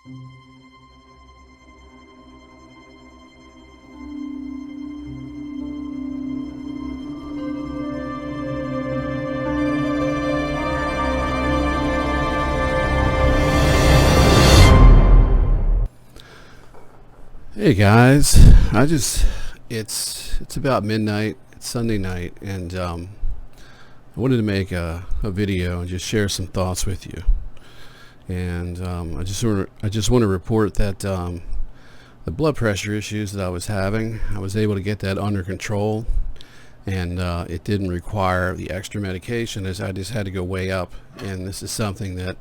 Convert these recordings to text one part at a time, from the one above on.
Hey guys, it's about midnight. It's Sunday night, and I wanted to make a video and just share some thoughts with you. And I just want to report that the blood pressure issues that I was having, I was able to get that under control, and it didn't require the extra medication, as I just had to go way up. And this is something that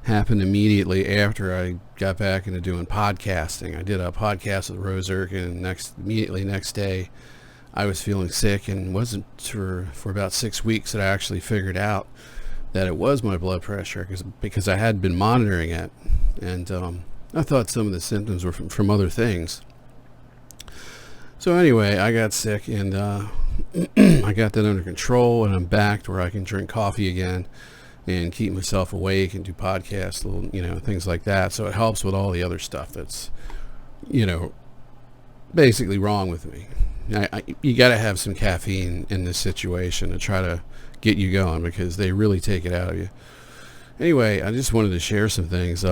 happened immediately after I got back into doing podcasting. I did a podcast with Rose Erkin, and immediately next day I was feeling sick, and wasn't for about 6 weeks that I actually figured out that it was my blood pressure, because I had been monitoring it, and I thought some of the symptoms were from other things. So anyway, I got sick, and I got that under control, and I'm back to where I can drink coffee again and keep myself awake and do podcasts, things like that. So it helps with all the other stuff that's, basically wrong with me. You got to have some caffeine in this situation to try to get you going, because they really take it out of you. Anyway, I just wanted to share some things.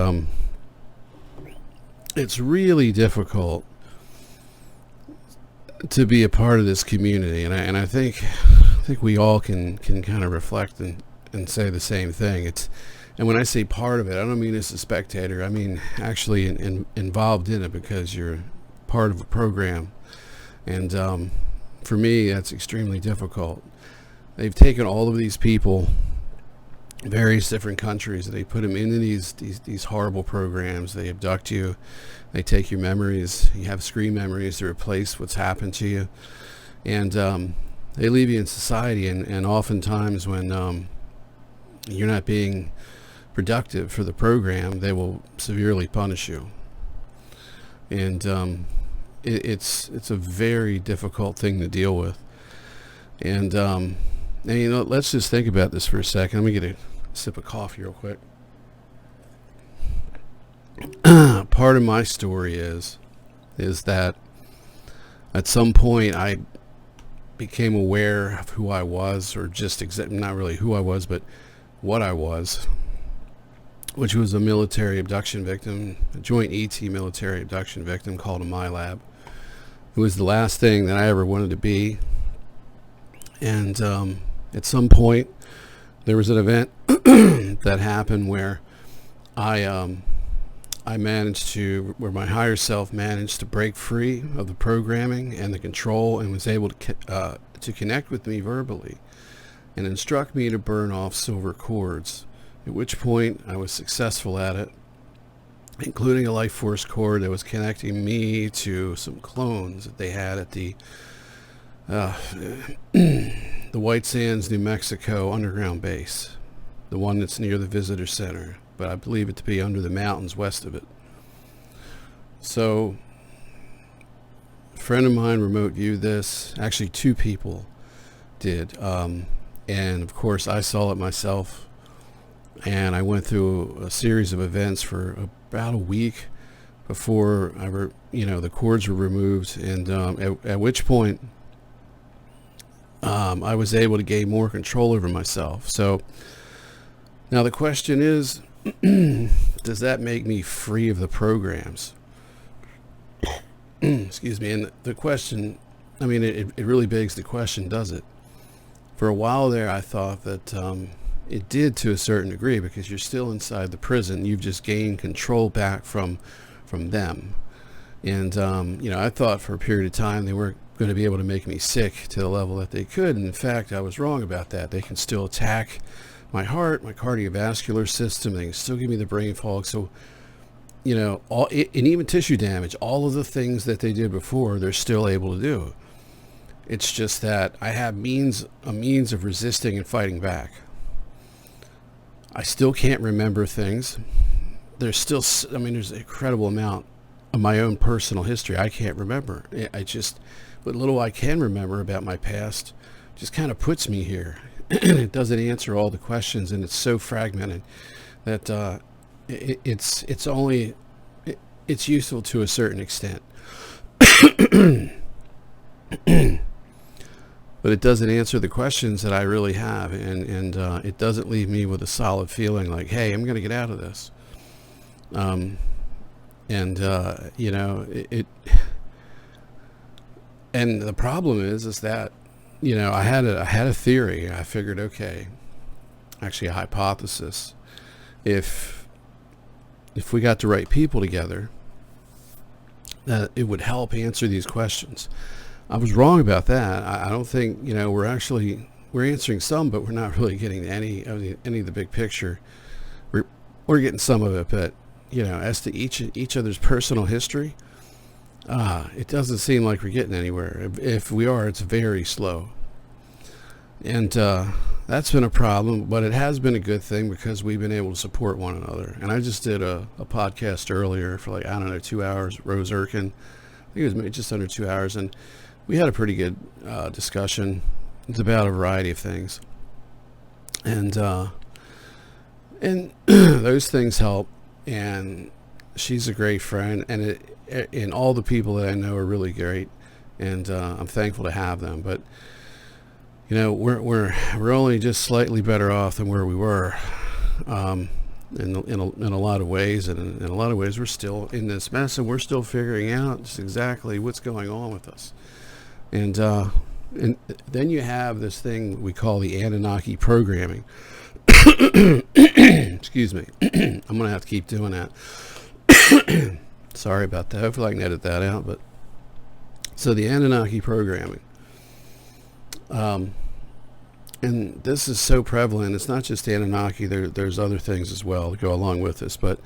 It's really difficult to be a part of this community, and I think we all can kind of reflect and say the same thing. And when I say part of it, I don't mean as a spectator. I mean actually involved in it, because you're part of a program. And for me, that's extremely difficult. They've taken all of these people, various different countries, and they put them into these horrible programs. They abduct you. They take your memories. You have screen memories to replace what's happened to you. And they leave you in society. And oftentimes when you're not being productive for the program, they will severely punish you. And it's a very difficult thing to deal with. And let's just think about this for a second. Let me get a sip of coffee real quick. Part of my story is that at some point I became aware of who I was, or just not really who I was, but what I was, which was a military abduction victim, a joint ET military abduction victim called a MyLab. It was the last thing that I ever wanted to be. And at some point there was an event that happened where where my higher self managed to break free of the programming and the control, and was able to connect with me verbally and instruct me to burn off silver cords, at which point I was successful at it, including a life force cord that was connecting me to some clones that they had at the White Sands, New Mexico underground base, the one that's near the visitor center, but I believe it to be under the mountains west of it. So a friend of mine remote viewed this. Actually, two people did. And of course I saw it myself, and I went through a series of events for about a week before the cords were removed, and at which point I was able to gain more control over myself. So now the question is, does that make me free of the programs? Excuse me. And the question, it really begs the question, does it? For a while there, I thought that it did, to a certain degree, because you're still inside the prison. You've just gained control back from them. And, I thought for a period of time they weren't going to be able to make me sick to the level that they could. And in fact, I was wrong about that. They can still attack my heart, my cardiovascular system. They can still give me the brain fog. So, and even tissue damage, all of the things that they did before, they're still able to do. It's just that I have a means of resisting and fighting back. I still can't remember things. There's still, there's an incredible amount of my own personal history I can't remember. What little I can remember about my past just kind of puts me here. It doesn't answer all the questions, and it's so fragmented that it's only it's useful to a certain extent. But it doesn't answer the questions that I really have, and it doesn't leave me with a solid feeling like, hey, I'm going to get out of this. You know, and the problem is that, you know, I had a theory. I figured, okay, actually a hypothesis. If we got the right people together, that it would help answer these questions. I was wrong about that. I don't think, you know, we're answering some, but we're not really getting any of the big picture. We're getting some of it, but, you know, as to each other's personal history, it doesn't seem like we're getting anywhere. If we are, it's very slow. And that's been a problem, but it has been a good thing because we've been able to support one another. And I just did a podcast earlier for, like, I don't know, 2 hours. Rose Erkin, I think it was just under 2 hours, and we had a pretty good discussion. It's about a variety of things, and those things help. And she's a great friend, and all the people that I know are really great, and I'm thankful to have them. But, you know, we're only just slightly better off than where we were, in a lot of ways, and in a lot of ways we're still in this mess, and we're still figuring out just exactly what's going on with us. And then you have this thing we call the Anunnaki programming. Excuse me. I'm going to have to keep doing that. Sorry about that. Hopefully I can edit that out. But so the Anunnaki programming. And this is so prevalent. It's not just Anunnaki. There's other things as well that go along with this. But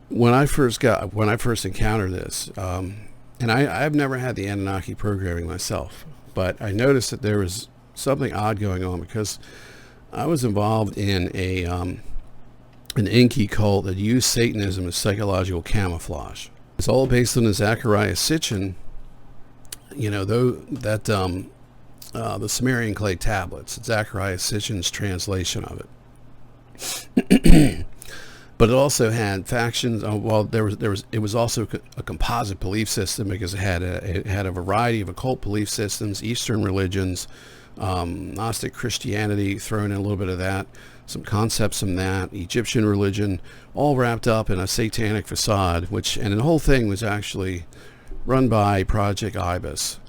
when I first encountered this, and I've never had the Anunnaki programming myself, but I noticed that there was something odd going on because I was involved in an Enki cult that used Satanism as psychological camouflage. It's all based on the Zechariah Sitchin, you know, the Sumerian clay tablets. Zechariah Sitchin's translation of it. But it also had factions. It was also a composite belief system because it had a variety of occult belief systems, Eastern religions, Gnostic Christianity, thrown in a little bit of that, some concepts from that, Egyptian religion, all wrapped up in a satanic facade. And the whole thing was actually run by Project Ibis.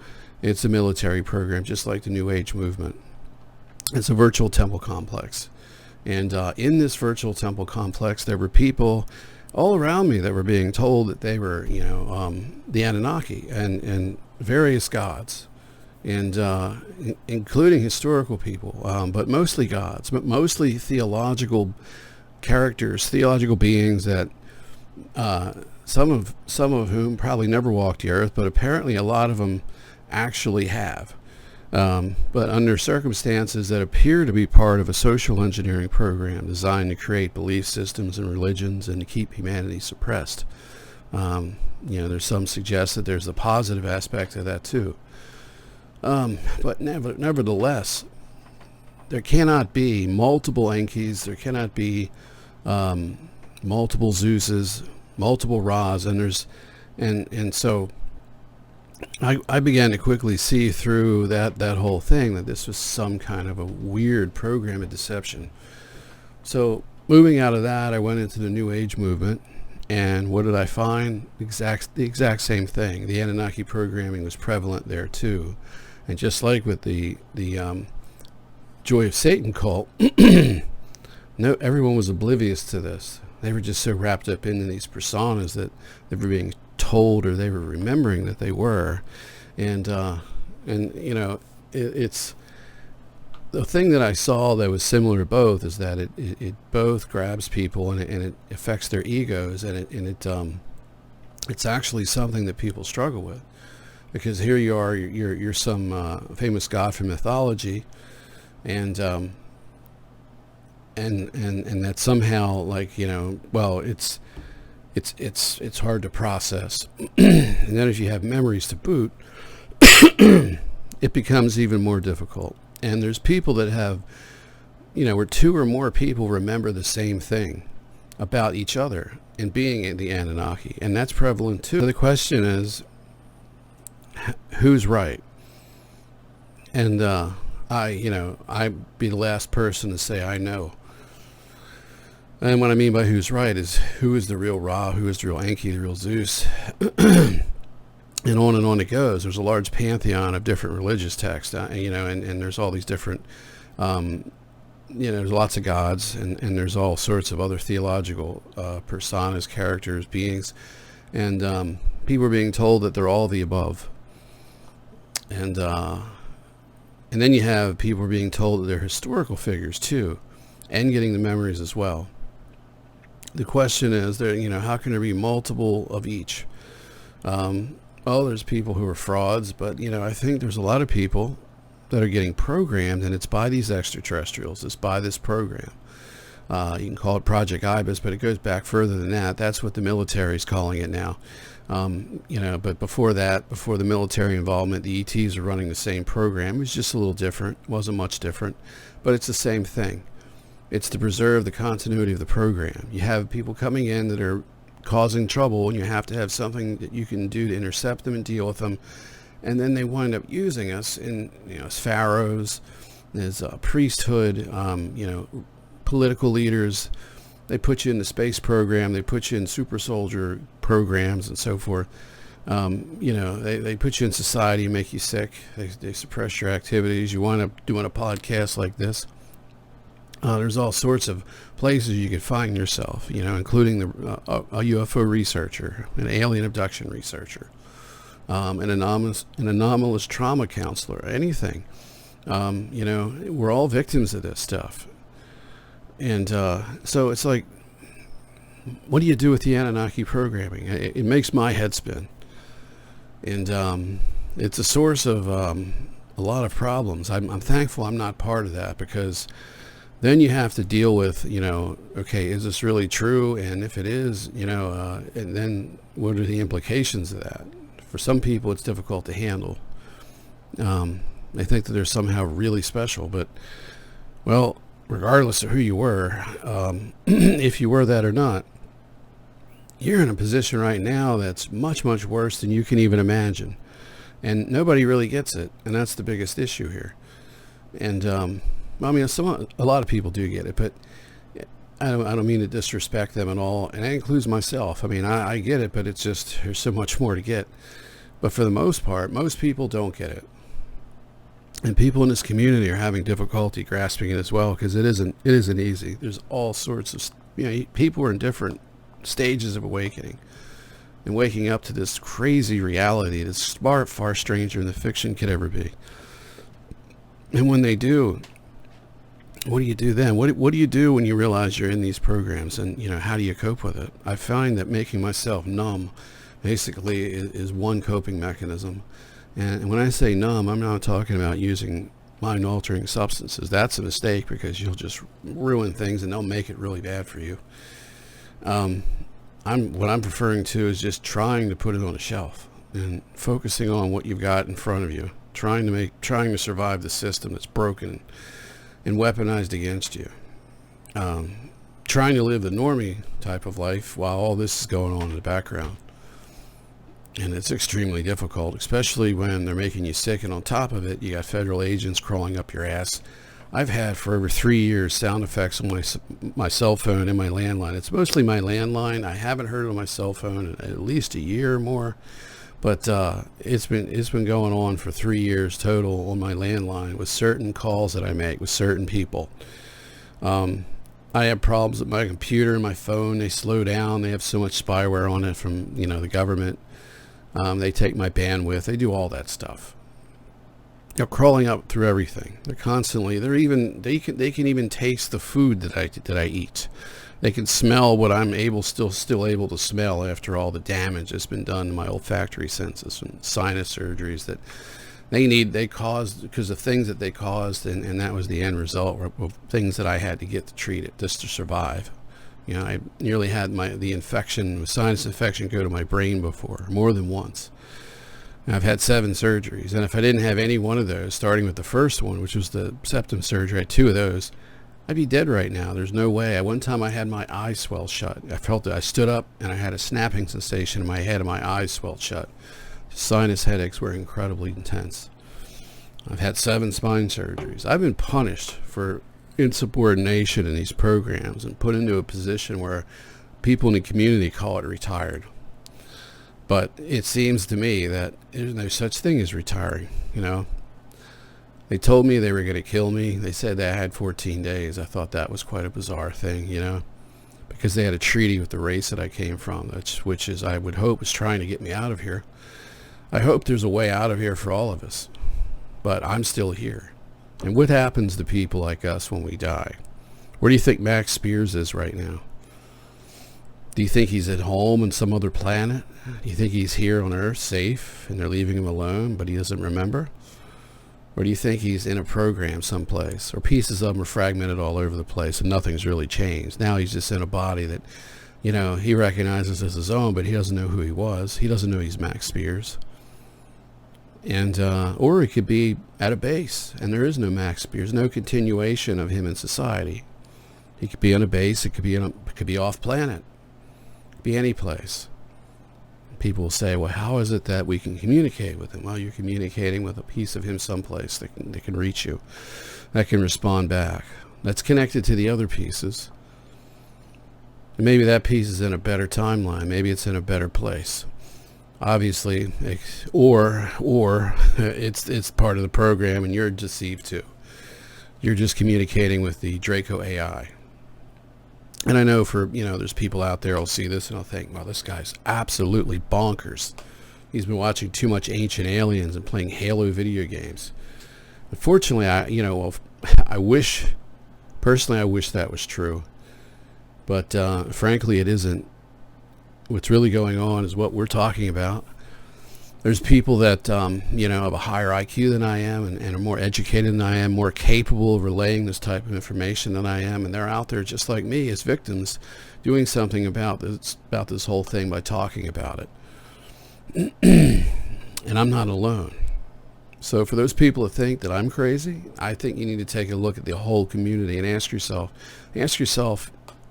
It's a military program, just like the New Age movement. It's a virtual temple complex. And in this virtual temple complex, there were people all around me that were being told that they were, you know, the Anunnaki and various gods, and including historical people, but mostly gods, but mostly theological characters, theological beings that some of whom probably never walked the earth, but apparently a lot of them actually have. But under circumstances that appear to be part of a social engineering program designed to create belief systems and religions and to keep humanity suppressed. You know, there's some suggest that there's a positive aspect of that too. But nevertheless, there cannot be multiple Enkis, there cannot be multiple Zeuses, multiple Ra's, and so I began to quickly see through that whole thing, that this was some kind of a weird program of deception. So moving out of that, I went into the New Age movement, and what did I find? The exact same thing. The Anunnaki programming was prevalent there too. And just like with the Joy of Satan cult, everyone was oblivious to this. They were just so wrapped up into these personas that they were being told, or they were remembering that they were. And you know, it's the thing that I saw that was similar to both is that it both grabs people and it affects their egos, and it's actually something that people struggle with, because here you are, you're some famous god from mythology, and that somehow, like, you know, well, it's hard to process. And then if you have memories to boot, it becomes even more difficult. And there's people that have, you know, where two or more people remember the same thing, about each other and being in the Anunnaki, and that's prevalent too. So the question is, who's right? And I'd be the last person to say I know. And what I mean by who's right is who is the real Ra, who is the real Enki, the real Zeus, and on it goes. There's a large pantheon of different religious texts, and there's all these different, there's lots of gods, and there's all sorts of other theological personas, characters, beings, and people are being told that they're all the above. And then you have people being told that they're historical figures too, and getting the memories as well. The question is, how can there be multiple of each? Well, there's people who are frauds, but I think there's a lot of people that are getting programmed, and it's by these extraterrestrials. It's by this program. You can call it Project Ibis, but it goes back further than that. That's what the military is calling it now. But before that, before the military involvement, the ETs are running the same program. It was just a little different. It wasn't much different, but it's the same thing. It's to preserve the continuity of the program. You have people coming in that are causing trouble, and you have to have something that you can do to intercept them and deal with them. And then they wind up using us as pharaohs, as priesthood, political leaders. They put you in the space program. They put you in super soldier programs and so forth. They put you in society and make you sick. They suppress your activities. You wind up doing a podcast like this. There's all sorts of places you could find yourself, including a UFO researcher, an alien abduction researcher, an anomalous trauma counselor, anything. We're all victims of this stuff. And so it's like, what do you do with the Anunnaki programming? It makes my head spin. And it's a source of a lot of problems. I'm thankful I'm not part of that, because then you have to deal with, okay, is this really true? And if it is, and then what are the implications of that? For some people, it's difficult to handle. They think that they're somehow really special, but, well, regardless of who you were, if you were that or not, you're in a position right now that's much, much worse than you can even imagine. And nobody really gets it, and that's the biggest issue here. And, a lot of people do get it, but I don't mean to disrespect them at all, and that includes myself. I get it, but it's just, there's so much more to get. But for the most part, most people don't get it. And people in this community are having difficulty grasping it as well, because it isn't easy. There's all sorts of, people are in different stages of awakening and waking up to this crazy reality that's far stranger than the fiction could ever be. And when they do, what do you do then? What do you do when you realize you're in these programs, and how do you cope with it? I find that making myself numb basically is one coping mechanism. And when I say numb, I'm not talking about using mind-altering substances. That's a mistake, because you'll just ruin things and they'll make it really bad for you. What I'm referring to is just trying to put it on a shelf and focusing on what you've got in front of you, trying to survive the system that's broken and weaponized against you. Trying to live the normie type of life while all this is going on in the background. And it's extremely difficult, especially when they're making you sick, and on top of it, you got federal agents crawling up your ass. I've had for over 3 years sound effects on my cell phone and my landline. It's mostly my landline. I haven't heard it on my cell phone in at least a year or more, but it's been going on for 3 years total on my landline with certain calls that I make with certain people. I have problems with my computer and my phone. They slow down. They have so much spyware on it from the government. They take my bandwidth. They do all that stuff. They're crawling up through everything. They're constantly. They can even taste the food that I eat. They can smell what I'm still able to smell after all the damage that's been done to my olfactory senses from sinus surgeries that they caused because of things that they caused, and that was the end result of things that I had to get to treat it just to survive. I nearly had the sinus infection go to my brain before, more than once. And I've had 7 surgeries, and if I didn't have any one of those, starting with the first one, which was the septum surgery, I had 2 of those, I'd be dead right now. There's no way. At one time I had my eyes swell shut. I felt it. I stood up and I had a snapping sensation in my head and my eyes swelled shut. Sinus headaches were incredibly intense. I've had 7 spine surgeries. I've been punished for insubordination in these programs and put into a position where people in the community call it retired. But it seems to me that there's no such thing as retiring, you know. They told me they were going to kill me. They said that I had 14 days. I thought that was quite a bizarre thing, you know, because they had a treaty with the race that I came from, which is, I would hope, is trying to get me out of here. I hope there's a way out of here for all of us, but I'm still here. And what happens to people like us when we die? Where do you think Max Spears is right now? Do you think he's at home on some other planet? Do you think he's here on Earth safe and they're leaving him alone, but he doesn't remember? Or do you think he's in a program someplace, or pieces of him are fragmented all over the place and nothing's really changed? Now he's just in a body that, you know, he recognizes as his own, but he doesn't know who he was. He doesn't know he's Max Spears. And or he could be at a base and there is no Max Spears, no continuation of him in society. He could be on a base. It could be off planet. It could be any place. People will say, well, how is it that we can communicate with him? Well, you're communicating with a piece of him someplace that can reach you, that can respond back, that's connected to the other pieces. And maybe that piece is in a better timeline. Maybe it's in a better place. Obviously, or it's part of the program and you're deceived too. You're just communicating with the Draco AI. And I know there's people out there who'll see this and they'll think, well, this guy's absolutely bonkers. He's been watching too much Ancient Aliens and playing Halo video games. Unfortunately, I wish that was true. But frankly, it isn't. What's really going on is what we're talking about. There's people that, have a higher IQ than I am and are more educated than I am, more capable of relaying this type of information than I am. And they're out there just like me as victims doing something about this whole thing by talking about it. And I'm not alone. So for those people that think that I'm crazy, I think you need to take a look at the whole community and ask yourself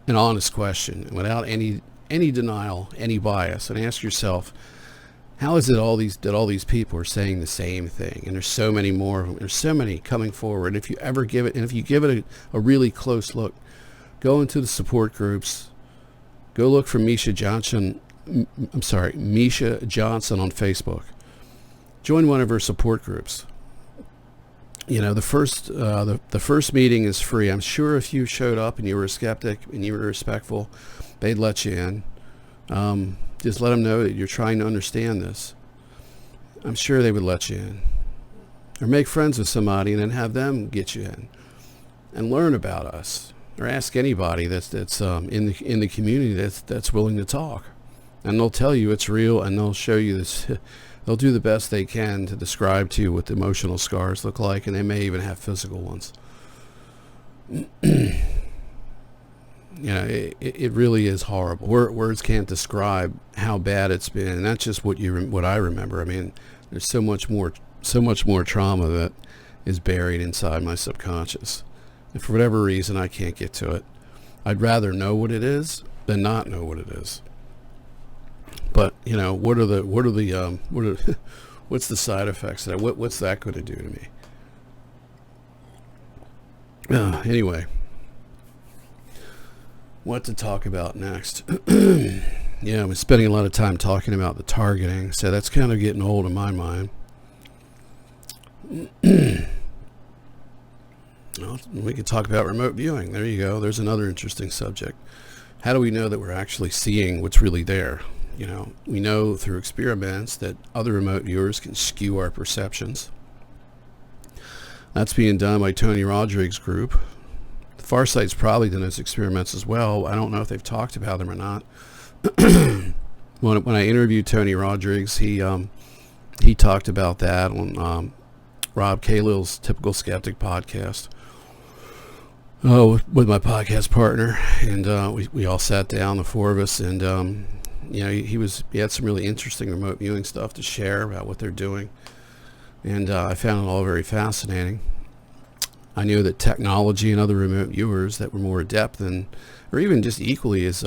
an honest question without any denial, any bias, and ask yourself, how is it that all these people are saying the same thing? And there's so many more of them. There's so many coming forward. If you give it a really close look, go into the support groups. Go look for Misha Johnson on Facebook. Join one of her support groups. The first meeting is free. I'm sure if you showed up and you were a skeptic and you were respectful, they'd let you in. Just let them know that you're trying to understand this. I'm sure they would let you in. Or make friends with somebody and then have them get you in and learn about us. Or ask anybody that's in the community that's willing to talk, and they'll tell you it's real, and they'll show you this. They'll do the best they can to describe to you what the emotional scars look like, and they may even have physical ones. It really is horrible. Words can't describe how bad it's been, and that's just what I remember. I mean, there's so much more trauma that is buried inside my subconscious, and for whatever reason, I can't get to it. I'd rather know what it is than not know what it is. But what's the side effects of that? What's that going to do to me? Anyway. What to talk about next? Yeah, I'm spending a lot of time talking about the targeting, so that's kind of getting old in my mind. Well, we could talk about remote viewing. There you go. There's another interesting subject. How do we know that we're actually seeing what's really there? We know through experiments that other remote viewers can skew our perceptions. That's being done by Tony Rodriguez's group. Farsight's probably done those experiments as well. I don't know if they've talked about them or not. When I interviewed Tony Rodriguez, he talked about that on Rob Kalil's Typical Skeptic podcast with my podcast partner, and we all sat down, the four of us, and he had some really interesting remote viewing stuff to share about what they're doing, and I found it all very fascinating. I knew that technology and other remote viewers that were more adept than, or even just equally as,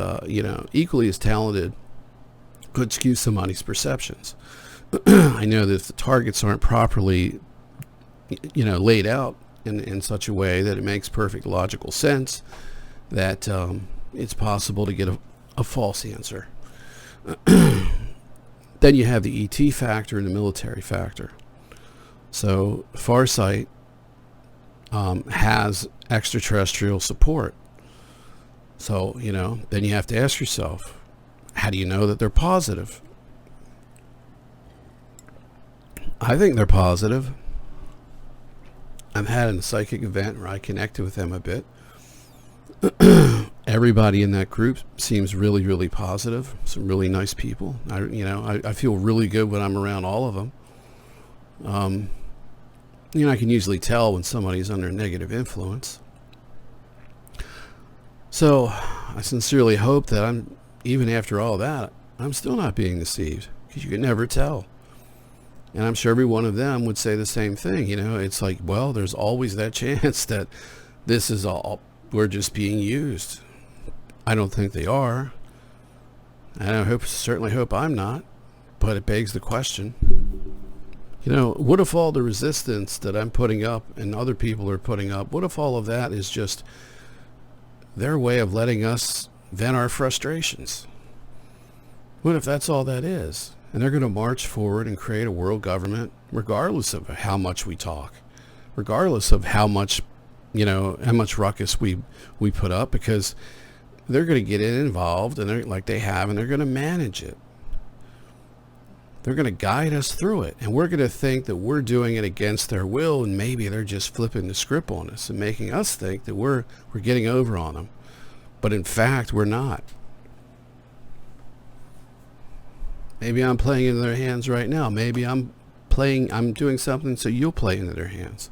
equally as talented, could skew somebody's perceptions. I know that if the targets aren't properly, laid out in such a way that it makes perfect logical sense, that it's possible to get a false answer. Then you have the ET factor and the military factor. So Farsight has extraterrestrial support. So, then you have to ask yourself, how do you know that they're positive? I think they're positive. I've had a psychic event where I connected with them a bit. Everybody in that group seems really, really positive. Some really nice people. I feel really good when I'm around all of them. I can usually tell when somebody's under negative influence. So I sincerely hope that even after all that, I'm still not being deceived, because you can never tell. And I'm sure every one of them would say the same thing. It's like, well, there's always that chance that this is all, we're just being used. I don't think they are. And I certainly hope I'm not. But it begs the question, what if all the resistance that I'm putting up and other people are putting up, what if all of that is just their way of letting us vent our frustrations? What if that's all that is? And they're going to march forward and create a world government regardless of how much we talk, regardless of how much ruckus we put up, because they're going to get involved, and they're going to manage it. They're going to guide us through it, and we're going to think that we're doing it against their will, and maybe they're just flipping the script on us and making us think that we're getting over on them. But in fact, we're not. Maybe I'm playing into their hands right now. Maybe I'm doing something so you'll play into their hands.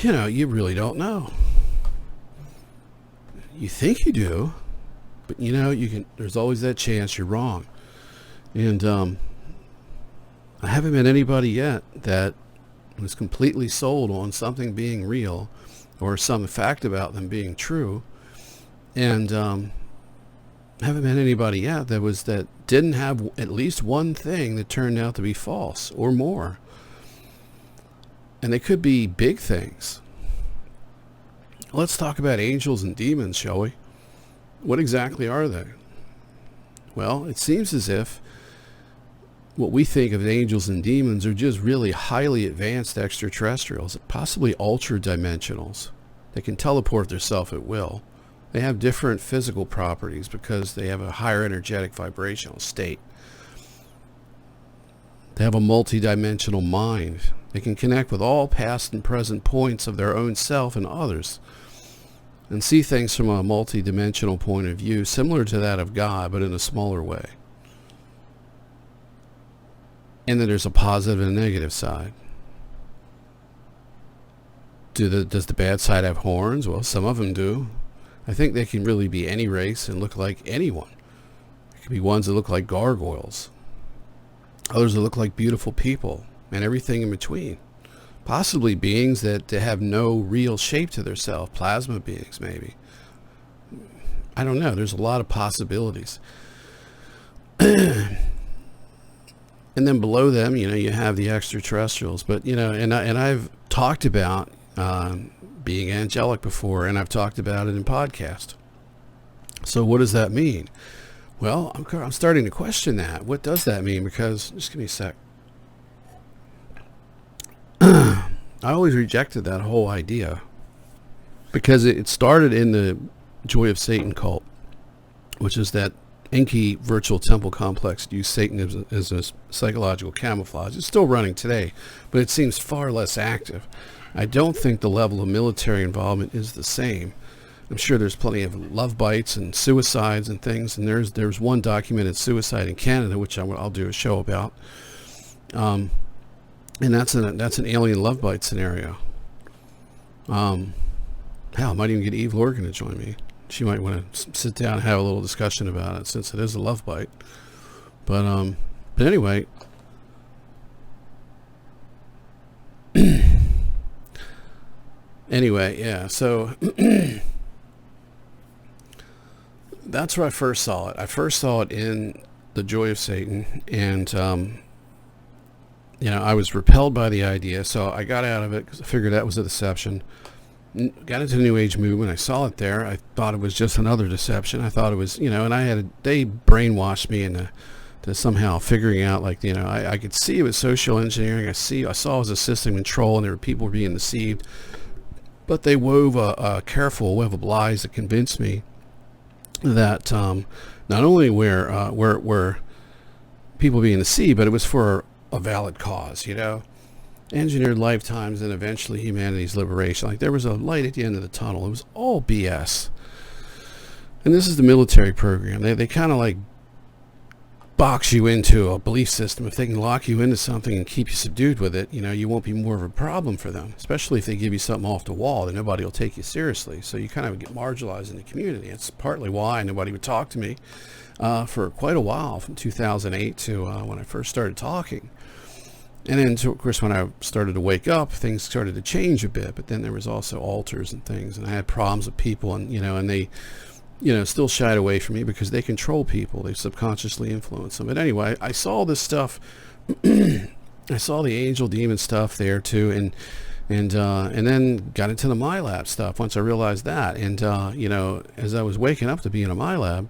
You really don't know. You think you do, but there's always that chance you're wrong. And I haven't met anybody yet that was completely sold on something being real or some fact about them being true. And I haven't met anybody yet that didn't have at least one thing that turned out to be false or more. And they could be big things. Let's talk about angels and demons, shall we? What exactly are they? Well, it seems as if what we think of angels and demons are just really highly advanced extraterrestrials, possibly ultra-dimensionals. They can teleport themselves at will. They have different physical properties because they have a higher energetic vibrational state. They have a multi-dimensional mind. They can connect with all past and present points of their own self and others, and see things from a multi-dimensional point of view, similar to that of God, but in a smaller way. And then there's a positive and a negative side. Does the bad side have horns? Well, some of them do. I think they can really be any race and look like anyone. There could be ones that look like gargoyles. Others that look like beautiful people, and everything in between. Possibly beings that have no real shape to themselves. Plasma beings, maybe. I don't know. There's a lot of possibilities. And then below them, you have the extraterrestrials. But, and I've talked about being angelic before, and I've talked about it in podcast. So what does that mean? Well, I'm starting to question that. What does that mean? Because, just give me a sec. I always rejected that whole idea because it started in the Joy of Satan cult, which is that Enki virtual temple complex used Satan as a psychological camouflage. It's still running today, but it seems far less active. I don't think the level of military involvement is the same. I'm sure there's plenty of love bites and suicides and things, and there's one documented suicide in Canada, which I'll do a show about. And that's an alien love bite scenario. Hell, I might even get Eve Lorgan to join me. She might want to sit down and have a little discussion about it, since it is a love bite. But anyway, Anyway, yeah, so that's where I first saw it. I first saw it in The Joy of Satan, and I was repelled by the idea, so I got out of it because I figured that was a deception. Got into the New Age movement. I saw it there. I thought it was just another deception. I thought it was, and they brainwashed me into somehow figuring out, like, I could see it was social engineering. I saw it was a system control, and there were people being deceived. But they wove a careful web of lies that convinced me that not only were people being deceived, but it was for a valid cause, engineered lifetimes and eventually humanity's liberation. Like, there was a light at the end of the tunnel. It was all BS. And this is the military program. They kind of like box you into a belief system. If they can lock you into something and keep you subdued with it, you won't be more of a problem for them, especially if they give you something off the wall, then nobody will take you seriously. So you kind of get marginalized in the community. It's partly why nobody would talk to me for quite a while, from 2008 to when I first started talking. And then, of course, when I started to wake up, things started to change a bit. But then there was also altars and things, and I had problems with people, and and they still shied away from me because they control people. They subconsciously influence them. But anyway, I saw this stuff. I saw the angel demon stuff there too, and then got into the MyLab stuff once I realized that. And as I was waking up to be in a MyLab,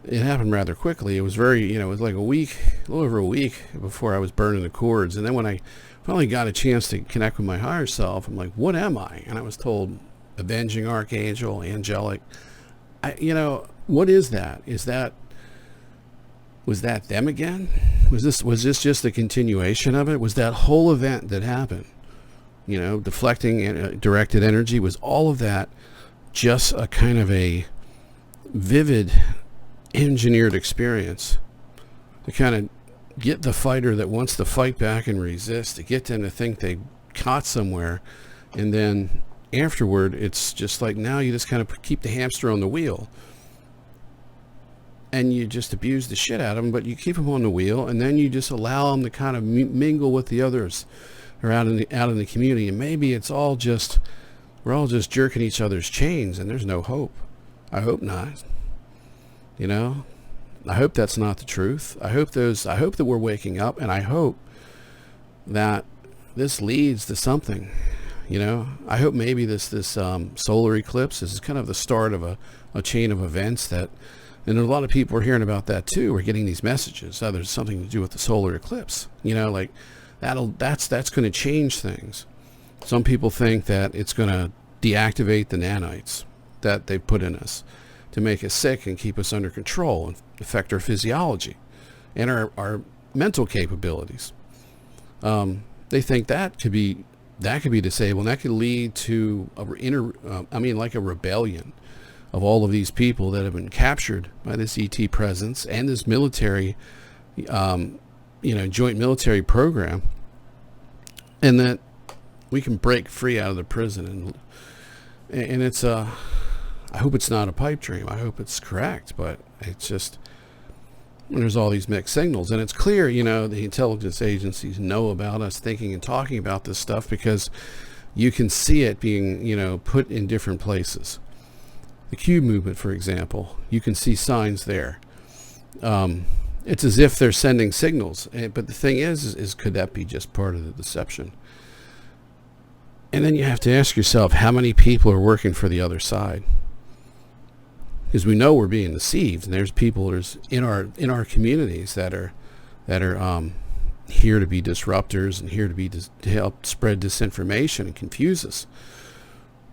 it happened rather quickly. It was very, it was like a little over a week before I was burning the cords. And then when I finally got a chance to connect with my higher self, I'm like, what am I? And I was told avenging archangel, angelic. What is that? Was that them again? Was this just a continuation of it? Was that whole event that happened, deflecting and directed energy, was all of that just a kind of a vivid engineered experience to kind of get the fighter that wants to fight back and resist, to get them to think they caught somewhere, and then afterward it's just like, now you just kind of keep the hamster on the wheel and you just abuse the shit out of them, but you keep them on the wheel, and then you just allow them to kind of mingle with the others or out in the community, and maybe it's all just, we're all just jerking each other's chains and there's no hope. I hope not. I hope that's not the truth. I hope that we're waking up, and I hope that this leads to something. I hope maybe this solar eclipse is kind of the start of a chain of events that, and a lot of people are hearing about that too. We're getting these messages. There's something to do with the solar eclipse. Like that's going to change things. Some people think that it's going to deactivate the nanites that they put in us to make us sick and keep us under control and affect our physiology and our mental capabilities. They think that could be disabled, and that could lead to like a rebellion of all of these people that have been captured by this ET presence and this military, joint military program, and that we can break free out of the prison. And it's I hope it's not a pipe dream. I hope it's correct, but it's just, there's all these mixed signals, and it's clear, the intelligence agencies know about us thinking and talking about this stuff, because you can see it being, put in different places. The Q movement, for example, you can see signs there. It's as if they're sending signals, but the thing is could that be just part of the deception? And then you have to ask yourself, how many people are working for the other side? Because we know we're being deceived, and there's people in our communities that are here to be disruptors and here to help spread disinformation and confuse us.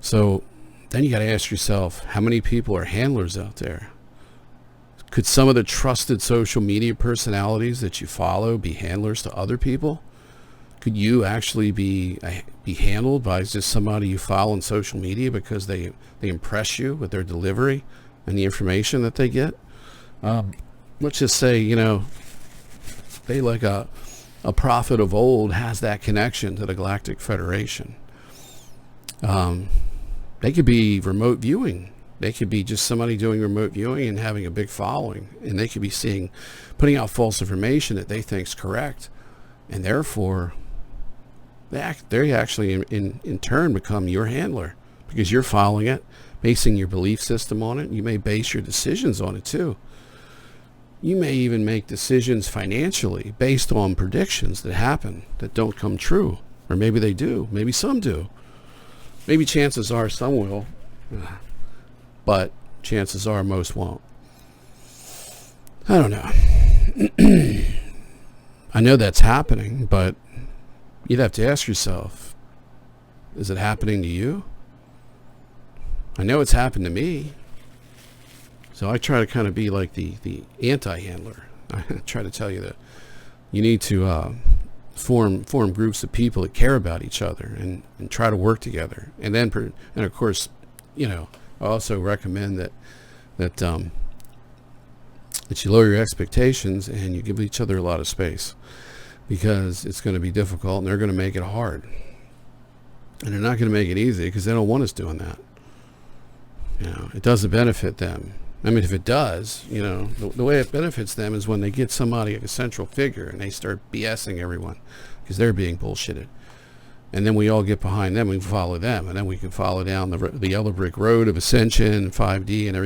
So then you got to ask yourself, how many people are handlers out there? Could some of the trusted social media personalities that you follow be handlers to other people? Could you actually be handled by just somebody you follow on social media because they impress you with their delivery and the information that they get? Let's just say, they, like a prophet of old, has that connection to the Galactic Federation. They could be remote viewing. They could be just somebody doing remote viewing and having a big following, and they could be putting out false information that they think is correct, and therefore They actually in turn become your handler because you're following it, basing your belief system on it. You may base your decisions on it too. You may even make decisions financially based on predictions that happen that don't come true. Or maybe they do. Maybe some do. Maybe chances are some will. But chances are most won't. I don't know. I know that's happening, but you'd have to ask yourself, is it happening to you? I know it's happened to me. So I try to kind of be like the anti-handler. I try to tell you that you need to form groups of people that care about each other and try to work together. And then, and of course, I also recommend that you lower your expectations and you give each other a lot of space, because it's going to be difficult and they're going to make it hard. And they're not going to make it easy because they don't want us doing that. It doesn't benefit them. I mean, if it does, the way it benefits them is when they get somebody, like a central figure, and they start BSing everyone because they're being bullshitted. And then we all get behind them, we follow them, and then we can follow down the yellow brick road of ascension, 5D and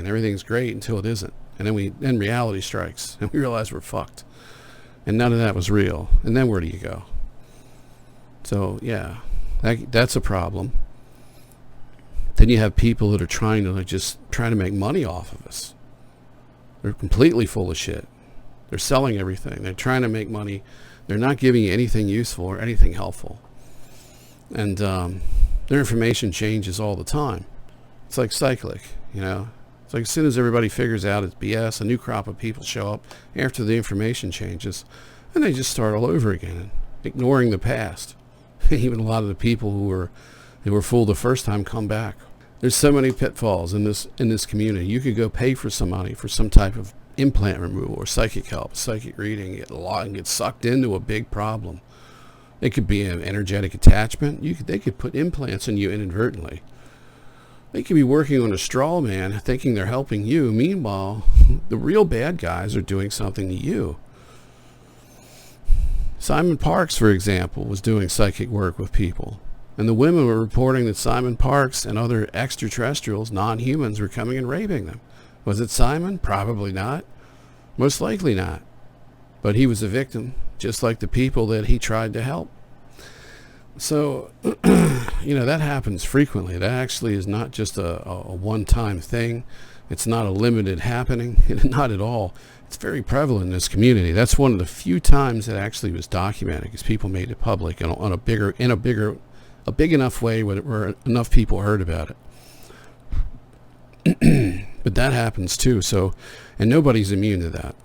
everything's great until it isn't. And then reality strikes, and we realize we're fucked. And none of that was real. And then where do you go? So, yeah, that's a problem. Then you have people that are trying to make money off of us. They're completely full of shit. They're selling everything. They're trying to make money. They're not giving you anything useful or anything helpful. And their information changes all the time. It's like cyclic, It's like as soon as everybody figures out it's BS, a new crop of people show up after the information changes, and they just start all over again, ignoring the past. Even a lot of the people who were fooled the first time come back. There's so many pitfalls in this community. You could go pay for somebody for some type of implant removal or psychic help, psychic reading, get sucked into a big problem. It could be an energetic attachment. They could put implants in you inadvertently. They could be working on a straw man thinking they're helping you. Meanwhile, the real bad guys are doing something to you. Simon Parks, for example, was doing psychic work with people. And the women were reporting that Simon Parks and other extraterrestrials, non-humans, were coming and raping them. Was it Simon? Probably not. Most likely not. But he was a victim, just like the people that he tried to help. So, that happens frequently. That actually is not just a one-time thing. It's not a limited happening. Not at all. It's very prevalent in this community. That's one of the few times that actually was documented, because people made it public and on a big enough way where enough people heard about it. But that happens too. So, and nobody's immune to that.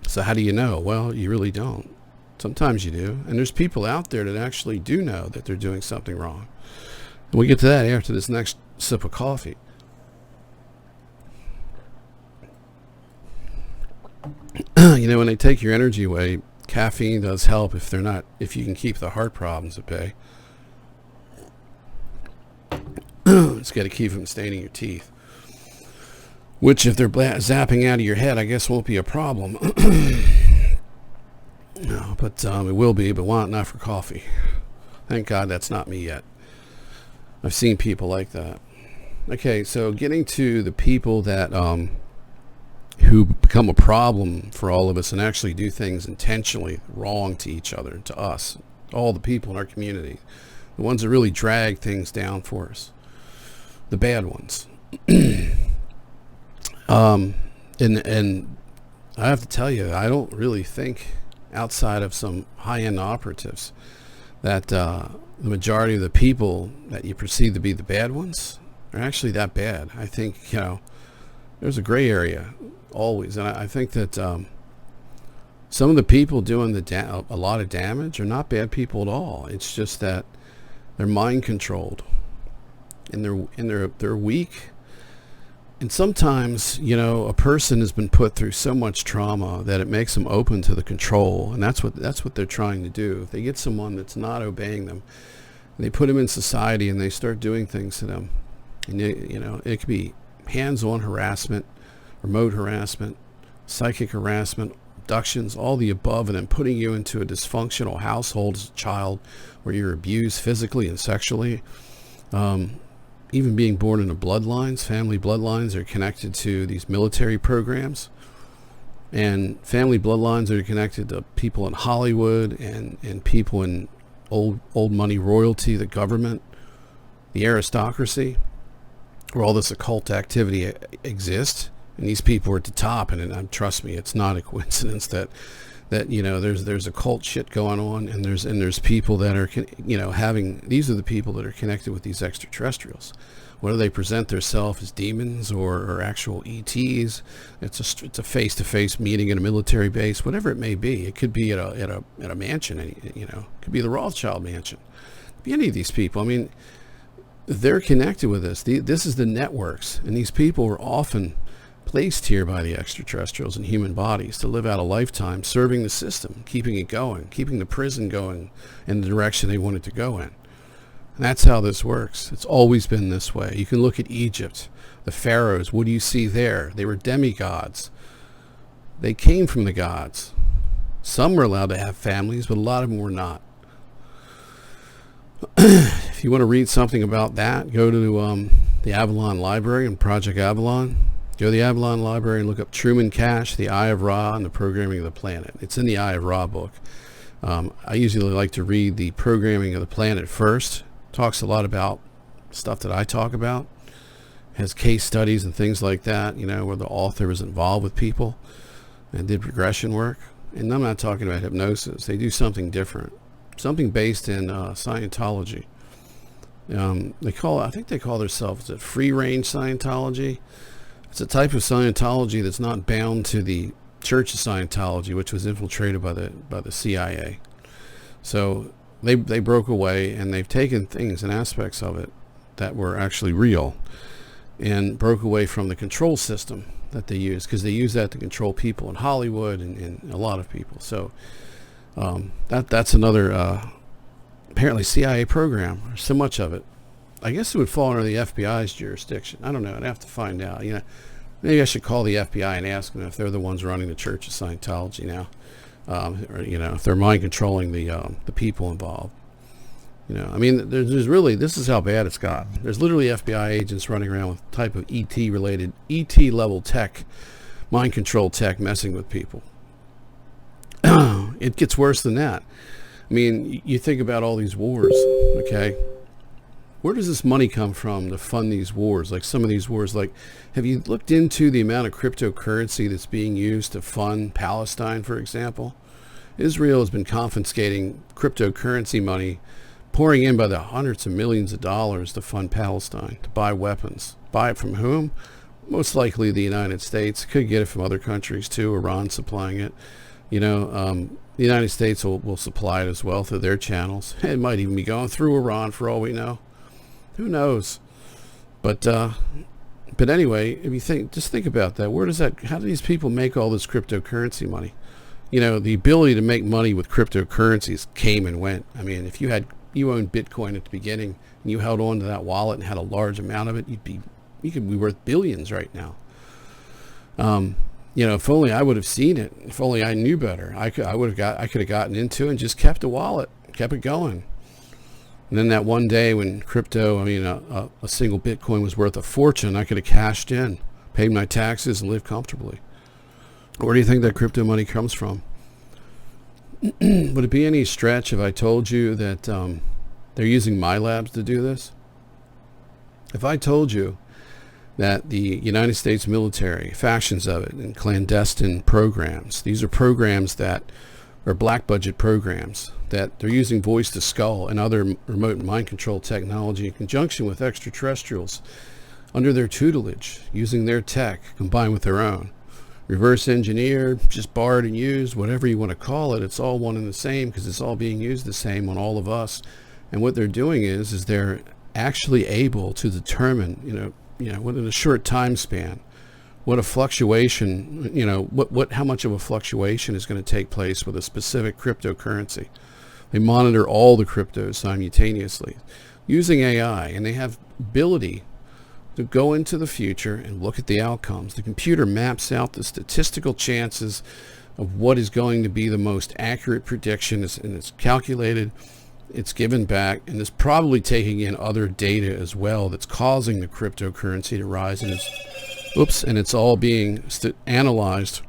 So how do you know? Well, you really don't. Sometimes you do. And there's people out there that actually do know that they're doing something wrong. And we'll get to that after this next sip of coffee. When they take your energy away, caffeine does help if you can keep the heart problems at bay. It's got to keep them staining your teeth. Which, if they're zapping out of your head, I guess won't be a problem. No, but it will be, but not for coffee. Thank God that's not me yet. I've seen people like that. Okay, so getting to the people that who become a problem for all of us and actually do things intentionally wrong to each other, to us, all the people in our community, the ones that really drag things down for us, the bad ones. And I have to tell you, I don't really think, outside of some high-end operatives, that the majority of the people that you perceive to be the bad ones are actually that bad. I think, there's a gray area always, and I think that some of the people doing a lot of damage are not bad people at all. It's just that they're mind controlled, and they're weak. And sometimes, a person has been put through so much trauma that it makes them open to the control, and that's what they're trying to do. If they get someone that's not obeying them, they put them in society and they start doing things to them, and it could be hands-on harassment, remote harassment, psychic harassment, abductions, all the above, and then putting you into a dysfunctional household as a child where you're abused physically and sexually. Even being born into bloodlines, family bloodlines are connected to these military programs. And family bloodlines are connected to people in Hollywood and people in old money royalty, the government, the aristocracy, where all this occult activity exists. And these people are at the top. And trust me, it's not a coincidence that there's occult shit going on, and there's people that are these are the people that are connected with these extraterrestrials. Whether they present themselves as demons or actual ETs, it's a face-to-face meeting at a military base, whatever it may be. It could be at a mansion, it could be the Rothschild mansion, it could be any of these people. I mean, they're connected with this. This is the networks, and these people are often placed here by the extraterrestrials in human bodies to live out a lifetime serving the system, keeping it going, keeping the prison going in the direction they want it to go in. And that's how this works. It's always been this way. You can look at Egypt, the pharaohs. What do you see there? They were demigods. They came from the gods. Some were allowed to have families, but a lot of them were not. If you want to read something about that, go to the Avalon Library and Project Avalon. Go to the Avalon Library and look up Truman Cash, The Eye of Ra, and the Programming of the Planet. It's in the Eye of Ra book. I usually like to read the Programming of the Planet first. Talks a lot about stuff that I talk about. Has case studies and things like that, where the author was involved with people and did regression work. And I'm not talking about hypnosis. They do something different. Something based in Scientology. I think they call themselves a free-range Scientology. It's a type of Scientology that's not bound to the Church of Scientology, which was infiltrated by the CIA. So they broke away, and they've taken things and aspects of it that were actually real and broke away from the control system that they use, because they use that to control people in Hollywood and a lot of people. So that's another apparently CIA program. There's so much of it. I guess it would fall under the FBI's jurisdiction. I don't know. I'd have to find out. Maybe I should call the FBI and ask them if they're the ones running the Church of Scientology now, or if they're mind controlling the people involved. There's really, this is how bad it's got. There's literally FBI agents running around with type of ET level tech, mind control tech, messing with people. It gets worse than that. I mean, you think about all these wars, okay? Where does this money come from to fund these wars? Like some of these wars, have you looked into the amount of cryptocurrency that's being used to fund Palestine, for example? Israel has been confiscating cryptocurrency money, pouring in by the hundreds of millions of dollars to fund Palestine, to buy weapons. Buy it from whom? Most likely the United States. Could get it from other countries too, Iran supplying it. The United States will supply it as well through their channels. It might even be going through Iran for all we know. Who knows? But anyway, if you think about that. How do these people make all this cryptocurrency money? The ability to make money with cryptocurrencies came and went. I mean, if you owned Bitcoin at the beginning and you held on to that wallet and had a large amount of it, you could be worth billions right now. If only I would have seen it, if only I knew better, I could have gotten into it and just kept a wallet, kept it going. And then that one day when a single Bitcoin was worth a fortune, I could have cashed in, paid my taxes, and lived comfortably. Where do you think that crypto money comes from? Would it be any stretch if I told you that they're using my labs to do this? If I told you that the United States military, factions of it, and clandestine programs, these are programs that are black budget programs, that they're using voice to skull and other remote mind control technology in conjunction with extraterrestrials under their tutelage, using their tech combined with their own. Reverse engineered, just borrowed and used, whatever you want to call it, it's all one and the same because it's all being used the same on all of us. And what they're doing is they're actually able to determine, within a short time span, what a fluctuation, how much of a fluctuation is going to take place with a specific cryptocurrency. They monitor all the cryptos simultaneously using AI, and they have ability to go into the future and look at the outcomes. The computer maps out the statistical chances of what is going to be the most accurate prediction, and it's calculated, it's given back, and it's probably taking in other data as well that's causing the cryptocurrency to rise, and it's all being analyzed,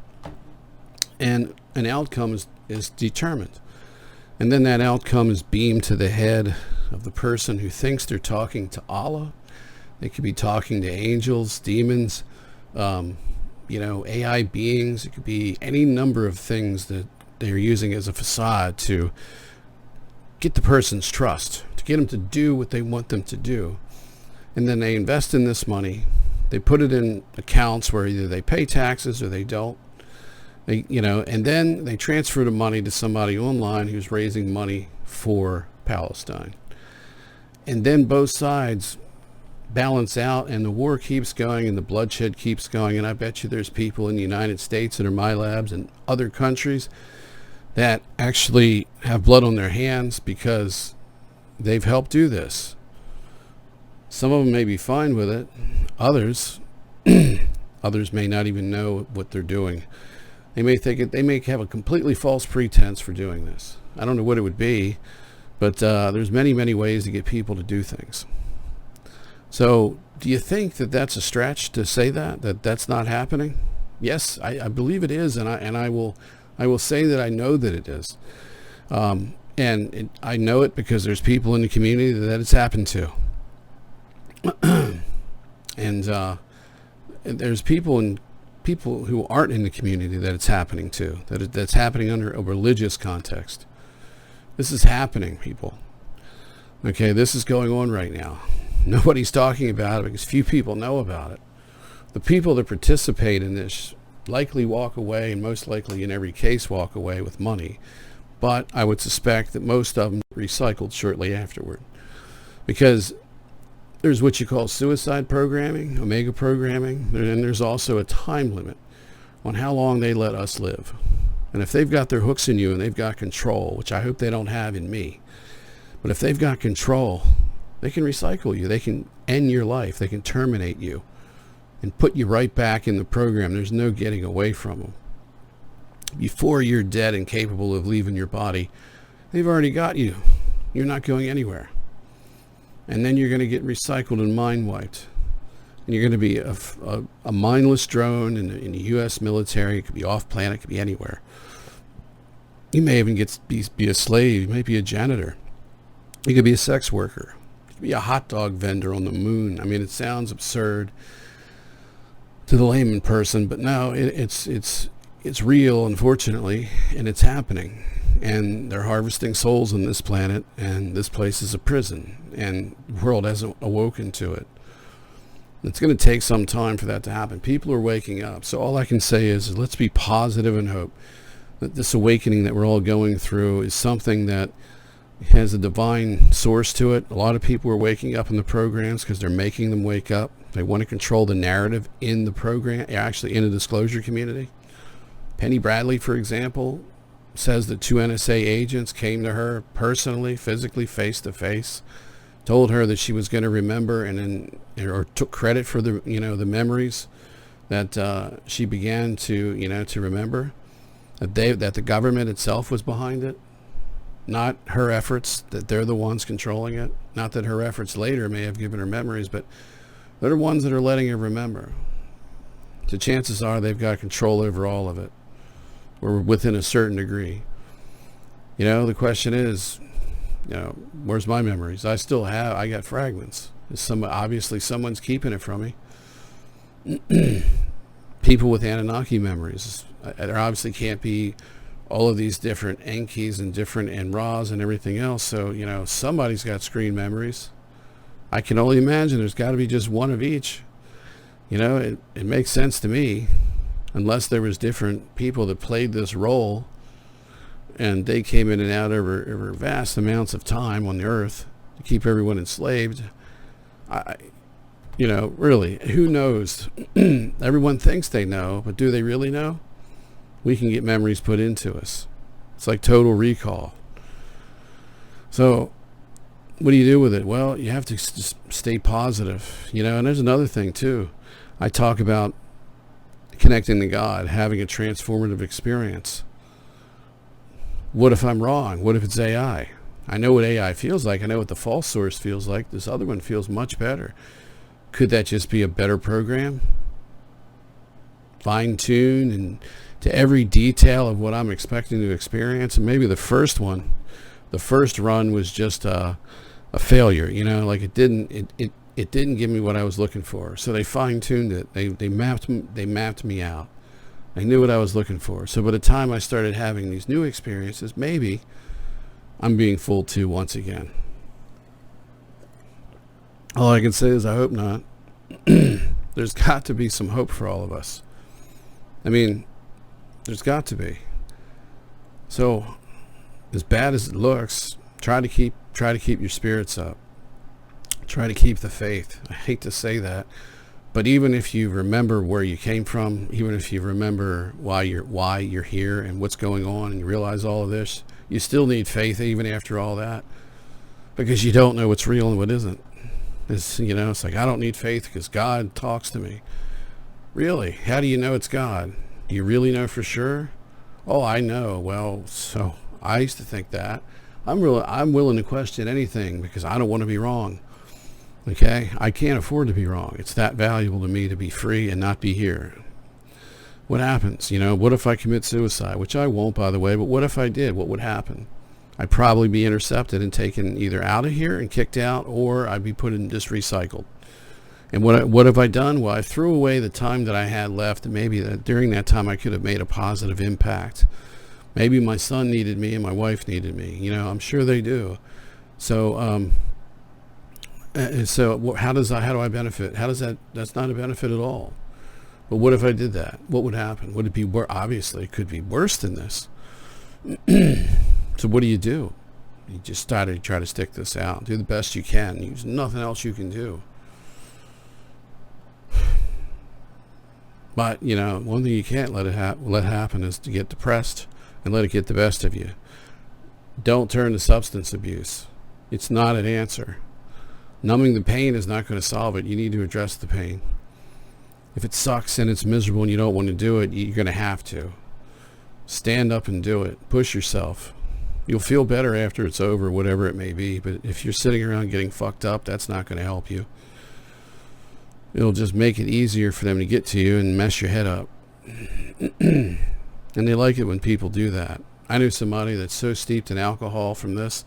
and an outcome is determined. And then that outcome is beamed to the head of the person who thinks they're talking to Allah. They could be talking to angels, demons, AI beings. It could be any number of things that they're using as a facade to get the person's trust, to get them to do what they want them to do. And then they invest in this money. They put it in accounts where either they pay taxes or they don't. And then they transfer the money to somebody online who's raising money for Palestine. And then both sides balance out, and the war keeps going, and the bloodshed keeps going. And I bet you there's people in the United States that are my labs and other countries that actually have blood on their hands because they've helped do this. Some of them may be fine with it. Others may not even know what they're doing. They may think they may have a completely false pretense for doing this. I don't know what it would be, but there's many, many ways to get people to do things. So do you think that that's a stretch to say that that's not happening? Yes, I believe it is, and I will say that I know that it is. I know it because there's people in the community that it's happened to. And there's people who aren't in the community that it's happening to, that's happening under a religious context. This is happening, people. Okay, this is going on right now. Nobody's talking about it because few people know about it. The people that participate in this likely walk away, and most likely in every case walk away with money. But I would suspect that most of them recycled shortly afterward. Because there's what you call suicide programming, omega programming, and there's also a time limit on how long they let us live. And if they've got their hooks in you and they've got control, which I hope they don't have in me, but if they've got control, they can recycle you. They can end your life. They can terminate you and put you right back in the program. There's no getting away from them. Before you're dead and capable of leaving your body, they've already got you. You're not going anywhere. And then you're going to get recycled and mind wiped. And you're going to be a mindless drone in the U.S. military. It could be off planet. It could be anywhere. You may even be a slave. You might be a janitor. You could be a sex worker. You could be a hot dog vendor on the moon. I mean, it sounds absurd to the layman person, but no, it's real, unfortunately, and it's happening. And they're harvesting souls on this planet, and this place is a prison, and the world hasn't awoken to it. It's going to take some time for that to happen. People are waking up. So all I can say is let's be positive and hope that this awakening that we're all going through is something that has a divine source to it. A lot of people are waking up in the programs because they're making them wake up. They want to control the narrative in the program, actually in the disclosure community. Penny Bradley, for example, says that 2 NSA agents came to her personally, physically, face to face, told her that she was going to remember, or took credit for the memories that she began to remember. That the government itself was behind it, not her efforts. That they're the ones controlling it. Not that her efforts later may have given her memories, but they're the ones that are letting her remember. So chances are they've got control over all of it, or within a certain degree. The question is, where's my memories? I got fragments. Obviously someone's keeping it from me. People with Anunnaki memories. There obviously can't be all of these different Enkis and Ra's and everything else. So, somebody's got screen memories. I can only imagine there's got to be just one of each. It makes sense to me, unless there was different people that played this role and they came in and out over vast amounts of time on the earth to keep everyone enslaved. Really, who knows? Everyone thinks they know, but do they really know? We can get memories put into us. It's like total recall. So what do you do with it? Well, you have to just stay positive, and there's another thing too. I talk about connecting to God, having a transformative experience. What if I'm wrong? What if it's AI? I know what AI feels like. I know what the false source feels like. This other one feels much better. Could that just be a better program? Fine-tuned and to every detail of what I'm expecting to experience. And maybe the first run was just a failure. Like it didn't give me what I was looking for. So they fine-tuned it. They mapped me out. I knew what I was looking for. So by the time I started having these new experiences, maybe I'm being fooled too once again. All I can say is I hope not. There's got to be some hope for all of us. I mean, there's got to be. So, as bad as it looks, try to keep your spirits up. Try to keep the faith. I hate to say that, but even if you remember where you came from, even if you remember why you're here and what's going on, and you realize all of this, you still need faith even after all that, because you don't know what's real and what isn't. It's like, I don't need faith because God talks to me. Really? How do you know it's God? Do you really know for sure? Oh, I know. Well, so I used to think that. I'm willing to question anything because I don't want to be wrong. Okay? I can't afford to be wrong. It's that valuable to me to be free and not be here. What happens? What if I commit suicide? Which I won't, by the way, but what if I did? What would happen? I'd probably be intercepted and taken either out of here and kicked out, or I'd be put in just recycled. And what have I done? Well, I threw away the time that I had left, and maybe during that time I could have made a positive impact. Maybe my son needed me and my wife needed me. I'm sure they do. So, how do I benefit? That's not a benefit at all. But what if I did that? What would happen? Would it be worse? Obviously, it could be worse than this. So what do? You just try to stick this out. Do the best you can. There's nothing else you can do. But, one thing you can't let happen is to get depressed and let it get the best of you. Don't turn to substance abuse. It's not an answer. Numbing the pain is not going to solve it. You need to address the pain. If it sucks and it's miserable and you don't want to do it, you're going to have to. Stand up and do it. Push yourself. You'll feel better after it's over, whatever it may be. But if you're sitting around getting fucked up, that's not going to help you. It'll just make it easier for them to get to you and mess your head up. And they like it when people do that. I knew somebody that's so steeped in alcohol from this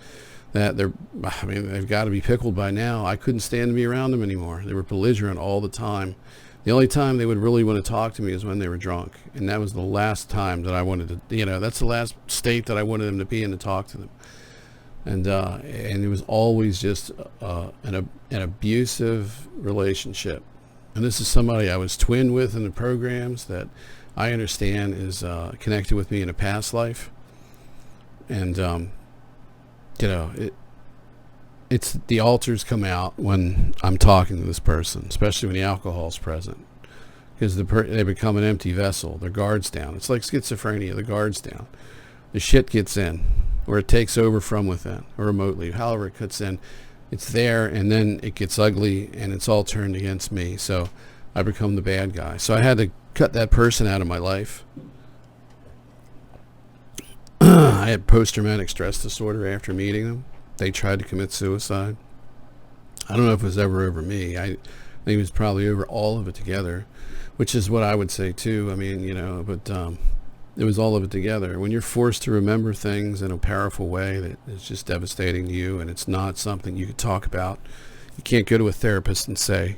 that they've got to be pickled by now. I couldn't stand to be around them anymore. They were belligerent all the time. The only time they would really want to talk to me is when they were drunk. And that was the last time that I wanted to, that's the last state that I wanted them to be in to talk to them. And it was always just an abusive relationship. And this is somebody I was twinned with in the programs that I understand is connected with me in a past life. And, it's the altars come out when I'm talking to this person, especially when the alcohol's present, because they become an empty vessel. Their guard's down. It's like schizophrenia. The guard's down. The shit gets in, or it takes over from within, or remotely, however it cuts in. It's there, and then it gets ugly, and it's all turned against me. So I become the bad guy. So I had to cut that person out of my life. I had post-traumatic stress disorder after meeting them. They tried to commit suicide. I don't know if it was ever over me. I think it was probably over all of it together, which is what I would say too. I mean, but it was all of it together. When you're forced to remember things in a powerful way that is just devastating to you, and it's not something you can talk about, you can't go to a therapist and say,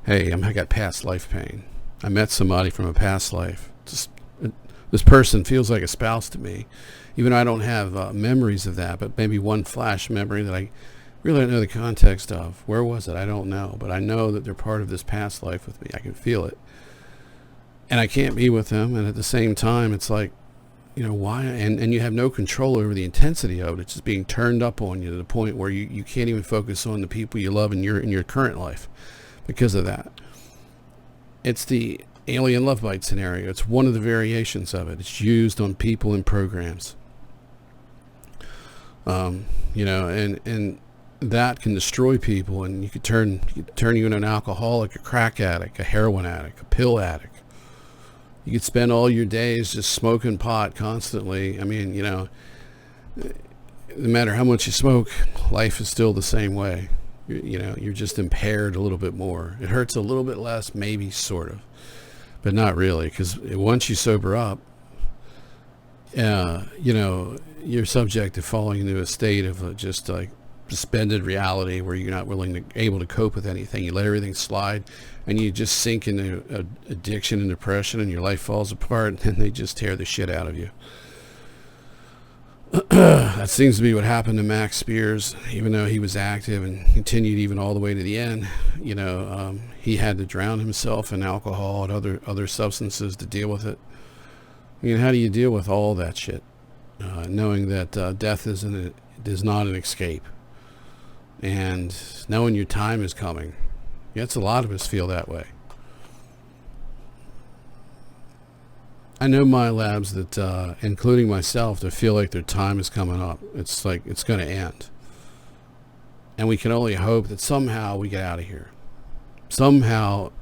hey, I got past life pain. I met somebody from a past life. This person feels like a spouse to me. Even though I don't have memories of that, but maybe one flash memory that I really don't know the context of. Where was it? I don't know. But I know that they're part of this past life with me. I can feel it. And I can't be with them. And at the same time, it's like, why? And you have no control over the intensity of it. It's just being turned up on you to the point where you can't even focus on the people you love in your current life because of that. It's the alien love bite scenario. It's one of the variations of it. It's used on people in programs. And that can destroy people, and you could turn you into an alcoholic, a crack addict, a heroin addict, a pill addict, You could spend all your days just smoking pot constantly. I mean, no matter how much you smoke, life is still the same way. You're just impaired a little bit more. It hurts a little bit less, maybe, sort of, but not really, because once you sober up, you're subject to falling into a state of just like suspended reality where you're not able to cope with anything. You let everything slide, and you just sink into addiction and depression, and your life falls apart, and then they just tear the shit out of you. That seems to be what happened to Max Spears. Even though he was active and continued even all the way to the end, he had to drown himself in alcohol and other substances to deal with it. I mean, how do you deal with all that shit, knowing that death is not an escape, and knowing your time is coming? Yes, a lot of us feel that way. I know my labs that, including myself, that feel like their time is coming up. It's like it's going to end. And we can only hope that somehow we get out of here. Somehow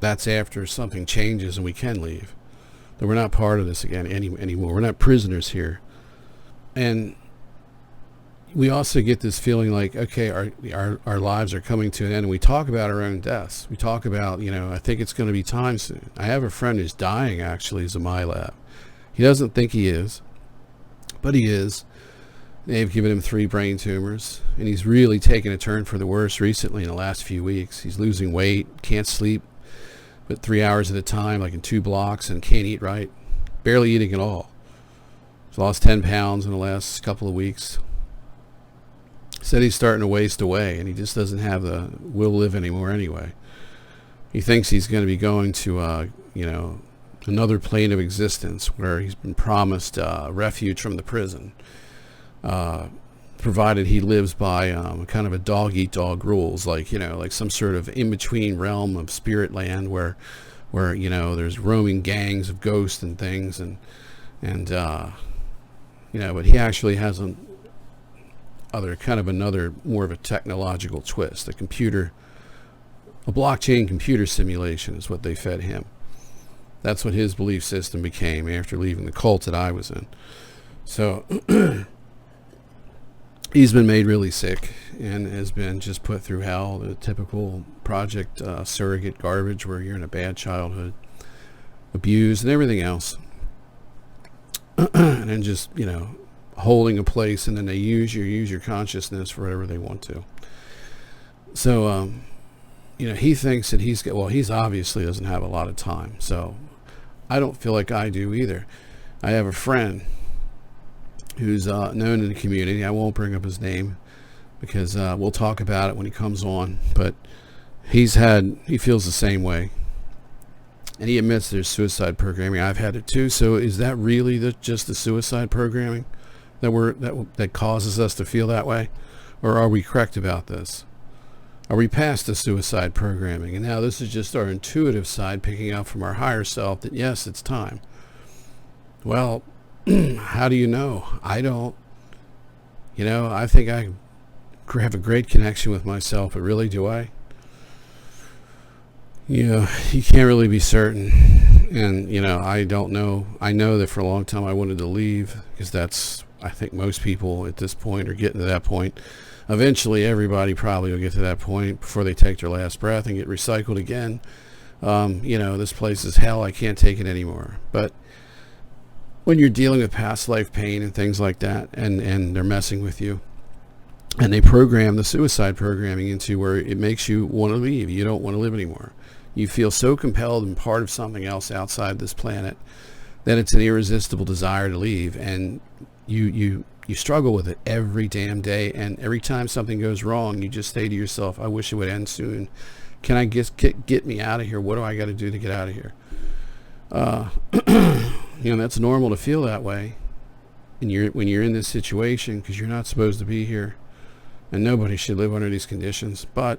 that's after something changes and we can leave. That we're not part of this again anymore. We're not prisoners here. And we also get this feeling like, okay, our lives are coming to an end, and we talk about our own deaths. We talk about, I think it's going to be time soon. I have a friend who's dying, actually, as a my lab. He doesn't think he is, but he is. They've given him 3 brain tumors, and he's really taken a turn for the worse recently in the last few weeks. He's losing weight, can't sleep but 3 hours at a time, like in 2 blocks, and can't eat right, barely eating at all. He's lost 10 pounds in the last couple of weeks. Said he's starting to waste away, and he just doesn't have the will to live anymore anyway. He thinks he's going to be going to, another plane of existence where he's been promised refuge from the prison, provided he lives by kind of a dog-eat-dog rules, like some sort of in-between realm of spirit land where there's roaming gangs of ghosts and things, but he actually has another more of a technological twist. A blockchain computer simulation is what they fed him. That's what his belief system became after leaving the cult that I was in. So he's been made really sick and has been just put through hell, the typical project surrogate garbage where you're in a bad childhood, abused and everything else. And then just, holding a place, and then they use your consciousness for whatever they want to. So, he thinks that he's obviously doesn't have a lot of time. So I don't feel like I do either. I have a friend who's known in the community. I won't bring up his name because we'll talk about it when he comes on, but he feels the same way. And he admits there's suicide programming. I've had it too. So is that really just the suicide programming that causes us to feel that way? Or are we correct about this? Are we past the suicide programming? And now this is just our intuitive side picking up from our higher self that yes, it's time. Well, how do you know? I don't. I think I have a great connection with myself, but really, do I? You can't really be certain. And, I don't know. I know that for a long time I wanted to leave because I think most people at this point are getting to that point. Eventually, everybody probably will get to that point before they take their last breath and get recycled again. This place is hell. I can't take it anymore. But when you're dealing with past life pain and things like that, and they're messing with you, and they program the suicide programming into where it makes you want to leave. You don't want to live anymore. You feel so compelled and part of something else outside this planet that it's an irresistible desire to leave, and you struggle with it every damn day, and every time something goes wrong, you just say to yourself, I wish it would end soon. Can I get me out of here? What do I got to do to get out of here? That's normal to feel that way when you're in this situation, because you're not supposed to be here, and nobody should live under these conditions. But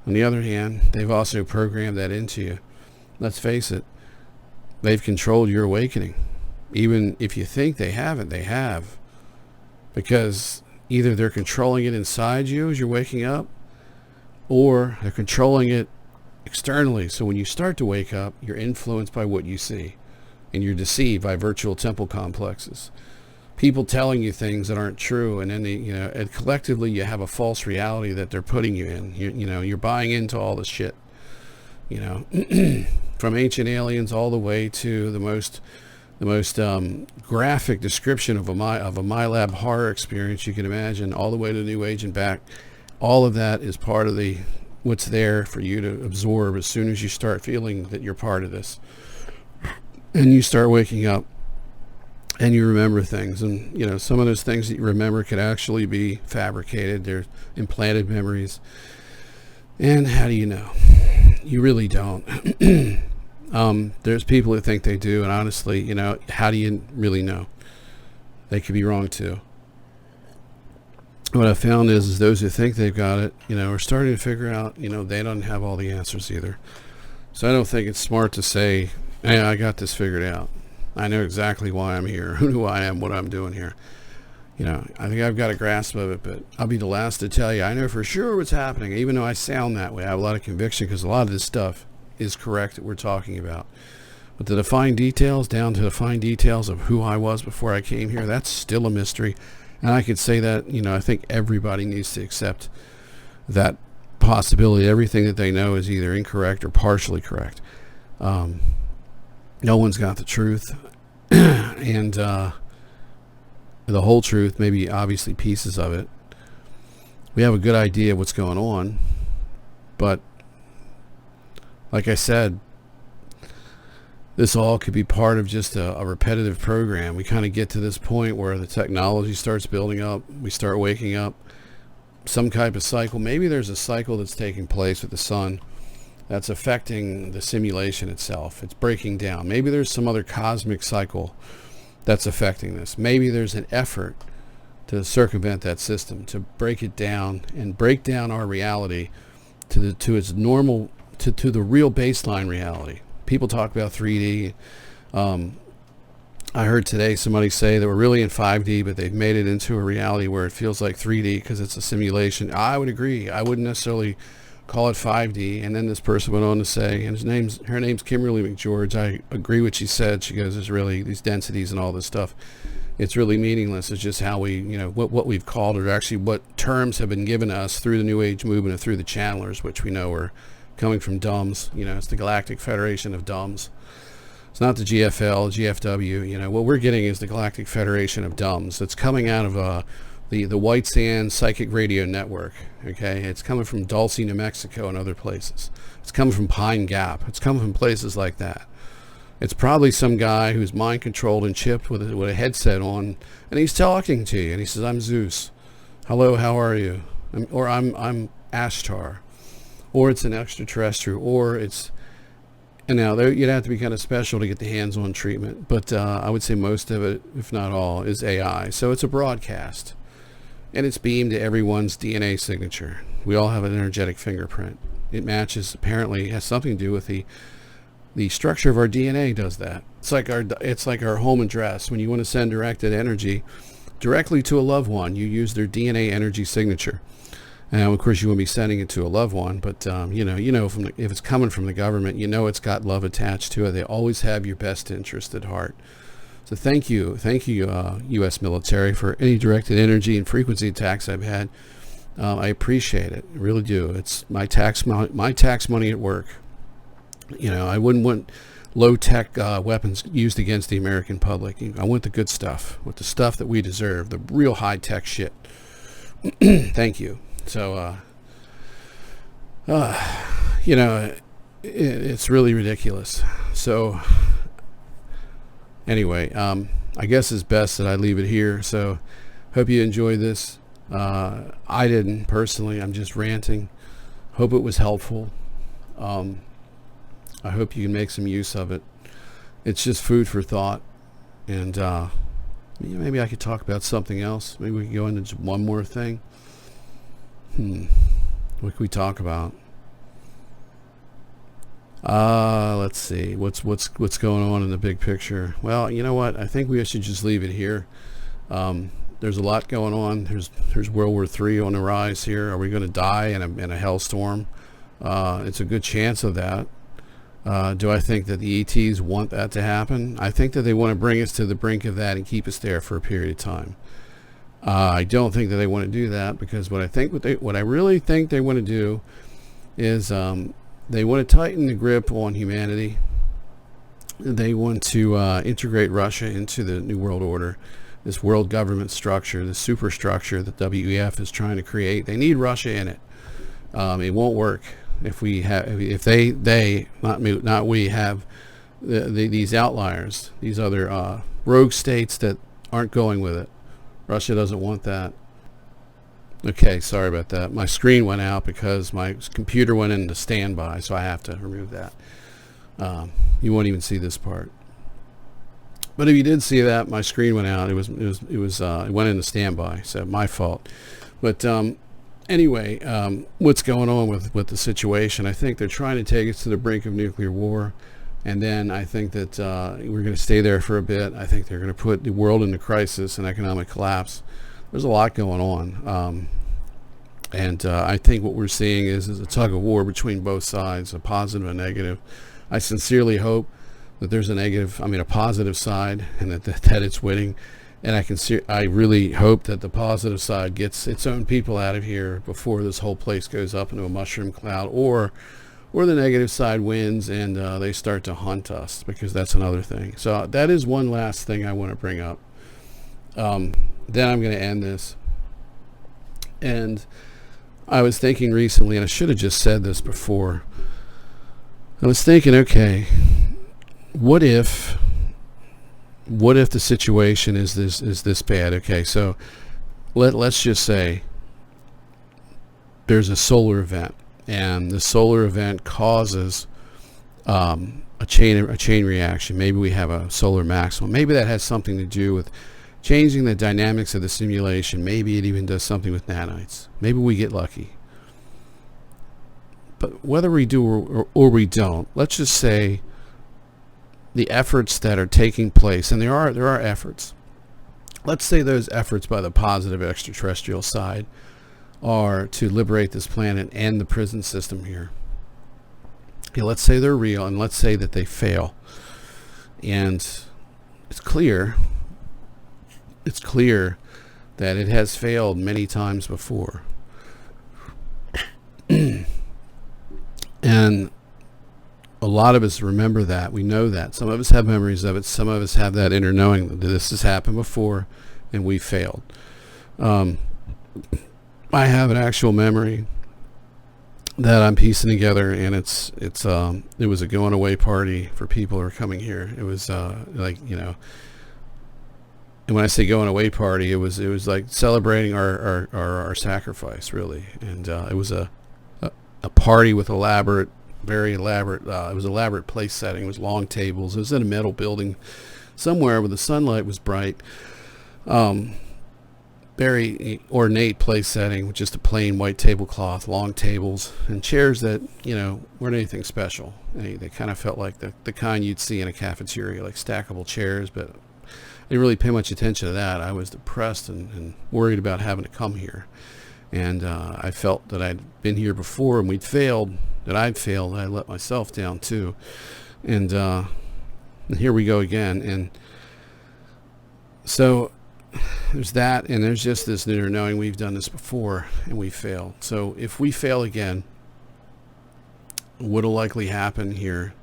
on the other hand, they've also programmed that into you. Let's face it, they've controlled your awakening. Even if you think they haven't, they have. Because either they're controlling it inside you as you're waking up, or they're controlling it externally. So when you start to wake up, you're influenced by what you see. and you're deceived by virtual temple complexes. People telling you things that aren't true, and then and collectively you have a false reality that they're putting you in. You're buying into all this shit. From ancient aliens all the way to the most graphic description of a MyLab horror experience you can imagine, all the way to New Age and back. All of that is part of what's there for you to absorb as soon as you start feeling that you're part of this, and you start waking up and you remember things. And some of those things that you remember could actually be fabricated. They're implanted memories. And how do you know? You really don't. There's people who think they do, and honestly, how do you really know? They could be wrong too. What I found is those who think they've got it, are starting to figure out, they don't have all the answers either. So I don't think it's smart to say, hey, I got this figured out. I know exactly why I'm here, who I am, what I'm doing here. I think I've got a grasp of it, but I'll be the last to tell you I know for sure what's happening, even though I sound that way. I have a lot of conviction because a lot of this stuff is correct that we're talking about. But the defined details, down to the fine details of who I was before I came here, that's still a mystery. And I could say that, I think everybody needs to accept that possibility. Everything that they know is either incorrect or partially correct. No one's got the truth. And the whole truth, maybe obviously pieces of it. We have a good idea of what's going on. But like I said, this all could be part of just a repetitive program. We kind of get to this point where the technology starts building up. We start waking up. Some type of cycle. Maybe there's a cycle that's taking place with the sun that's affecting the simulation itself. It's breaking down. Maybe there's some other cosmic cycle that's affecting this. Maybe there's an effort to circumvent that system, to break it down and break down our reality to its normal, to the real baseline reality. People talk about 3D. I heard today somebody say that we're really in 5D, but they've made it into a reality where it feels like 3D because it's a simulation. I would agree. I wouldn't necessarily call it 5D. And then this person went on to say, and her name's Kimberly McGeorge. I agree with what she said. She goes, there's really these densities and all this stuff. It's really meaningless. It's just how we, what we've called it, or actually what terms have been given to us through the New Age movement and through the channelers, which we know are coming from DUMBs. It's the Galactic Federation of DUMBs. It's not the GFL, GFW. What we're getting is the Galactic Federation of DUMBs. It's coming out of the White Sands Psychic Radio Network. Okay, it's coming from Dulce, New Mexico, and other places. It's coming from Pine Gap. It's coming from places like that. It's probably some guy who's mind controlled and chipped with a headset on, and he's talking to you, and he says, "I'm Zeus. Hello, how are you?" Or I'm Ashtar. Or it's an extraterrestrial, or it's, and now you'd have to be kind of special to get the hands-on treatment, but I would say most of it, if not all, is AI. So it's a broadcast, and it's beamed to everyone's DNA signature. We all have an energetic fingerprint. It matches, apparently, has something to do with the structure of our DNA does that. It's like our home address. When you want to send directed energy directly to a loved one, you use their DNA energy signature. Now, of course, you won't be sending it to a loved one, but if it's coming from the government, it's got love attached to it. They always have your best interest at heart. So thank you, U.S. military, for any directed energy and frequency attacks I've had. I appreciate it, I really do. It's my tax money at work. I wouldn't want low-tech weapons used against the American public. I want the good stuff, with the stuff that we deserve, the real high-tech shit. Thank you. So, it's really ridiculous. So, anyway, I guess it's best that I leave it here. So, hope you enjoyed this. I didn't personally. I'm just ranting. Hope it was helpful. I hope you can make some use of it. It's just food for thought. And maybe I could talk about something else. Maybe we can go into just one more thing. What can we talk about? Let's see. What's going on in the big picture? Well, you know what? I think we should just leave it here. There's a lot going on. There's World War III on the rise here. Are we going to die in a hellstorm? It's a good chance of that. Do I think that the ETs want that to happen? I think that they want to bring us to the brink of that and keep us there for a period of time. I don't think that they want to do that, because what I really think they want to do is they want to tighten the grip on humanity. They want to integrate Russia into the New World Order, this world government structure, this superstructure that WEF is trying to create. They need Russia in it. It won't work if they not we have these outliers, these other rogue states that aren't going with it. Russia doesn't want that. Okay, sorry about that. My screen went out because my computer went into standby, so I have to remove that. You won't even see this part. But if you did see that, my screen went out. It went into standby, so my fault. But anyway, what's going on with the situation? I think they're trying to take us to the brink of nuclear war, and then I think that we're going to stay there for a bit. I think they're going to put the world into crisis and economic collapse. There's a lot going on, and I think what we're seeing is a tug of war between both sides, a positive and a negative. I sincerely hope that there's a positive side, and that it's winning. And I really hope that the positive side gets its own people out of here before this whole place goes up into a mushroom cloud, or the negative side wins and they start to hunt us, because that's another thing. So that is one last thing I want to bring up. Then I'm going to end this. And I was thinking recently, and I should have just said this before. I was thinking, okay, what if the situation is this bad? Okay, so let's just say there's a solar event, and the solar event causes a chain reaction. Maybe we have a solar maximum. Maybe that has something to do with changing the dynamics of the simulation. Maybe it even does something with nanites. Maybe we get lucky. But whether we do or we don't, let's just say the efforts that are taking place, and there are efforts. Let's say those efforts by the positive extraterrestrial side are to liberate this planet and the prison system here. Okay, let's say they're real, and let's say that they fail. And it's clear that it has failed many times before. And a lot of us remember that. We know that. Some of us have memories of it. Some of us have that inner knowing that this has happened before and we failed. I have an actual memory that I'm piecing together, and it was a going away party for people who are coming here. It was and when I say going away party, it was like celebrating our sacrifice, really. And it was a party with very elaborate. It was elaborate place setting. It was long tables. It was in a metal building somewhere where the sunlight was bright. Very ornate place setting with just a plain white tablecloth, long tables, and chairs that weren't anything special. They kind of felt like the kind you'd see in a cafeteria, like stackable chairs. But I didn't really pay much attention to that. I was depressed and worried about having to come here. And I felt that I'd been here before and I'd failed. I let myself down too. And here we go again. And so there's that, and there's just this inner knowing we've done this before and we failed. So if we fail again, what'll likely happen here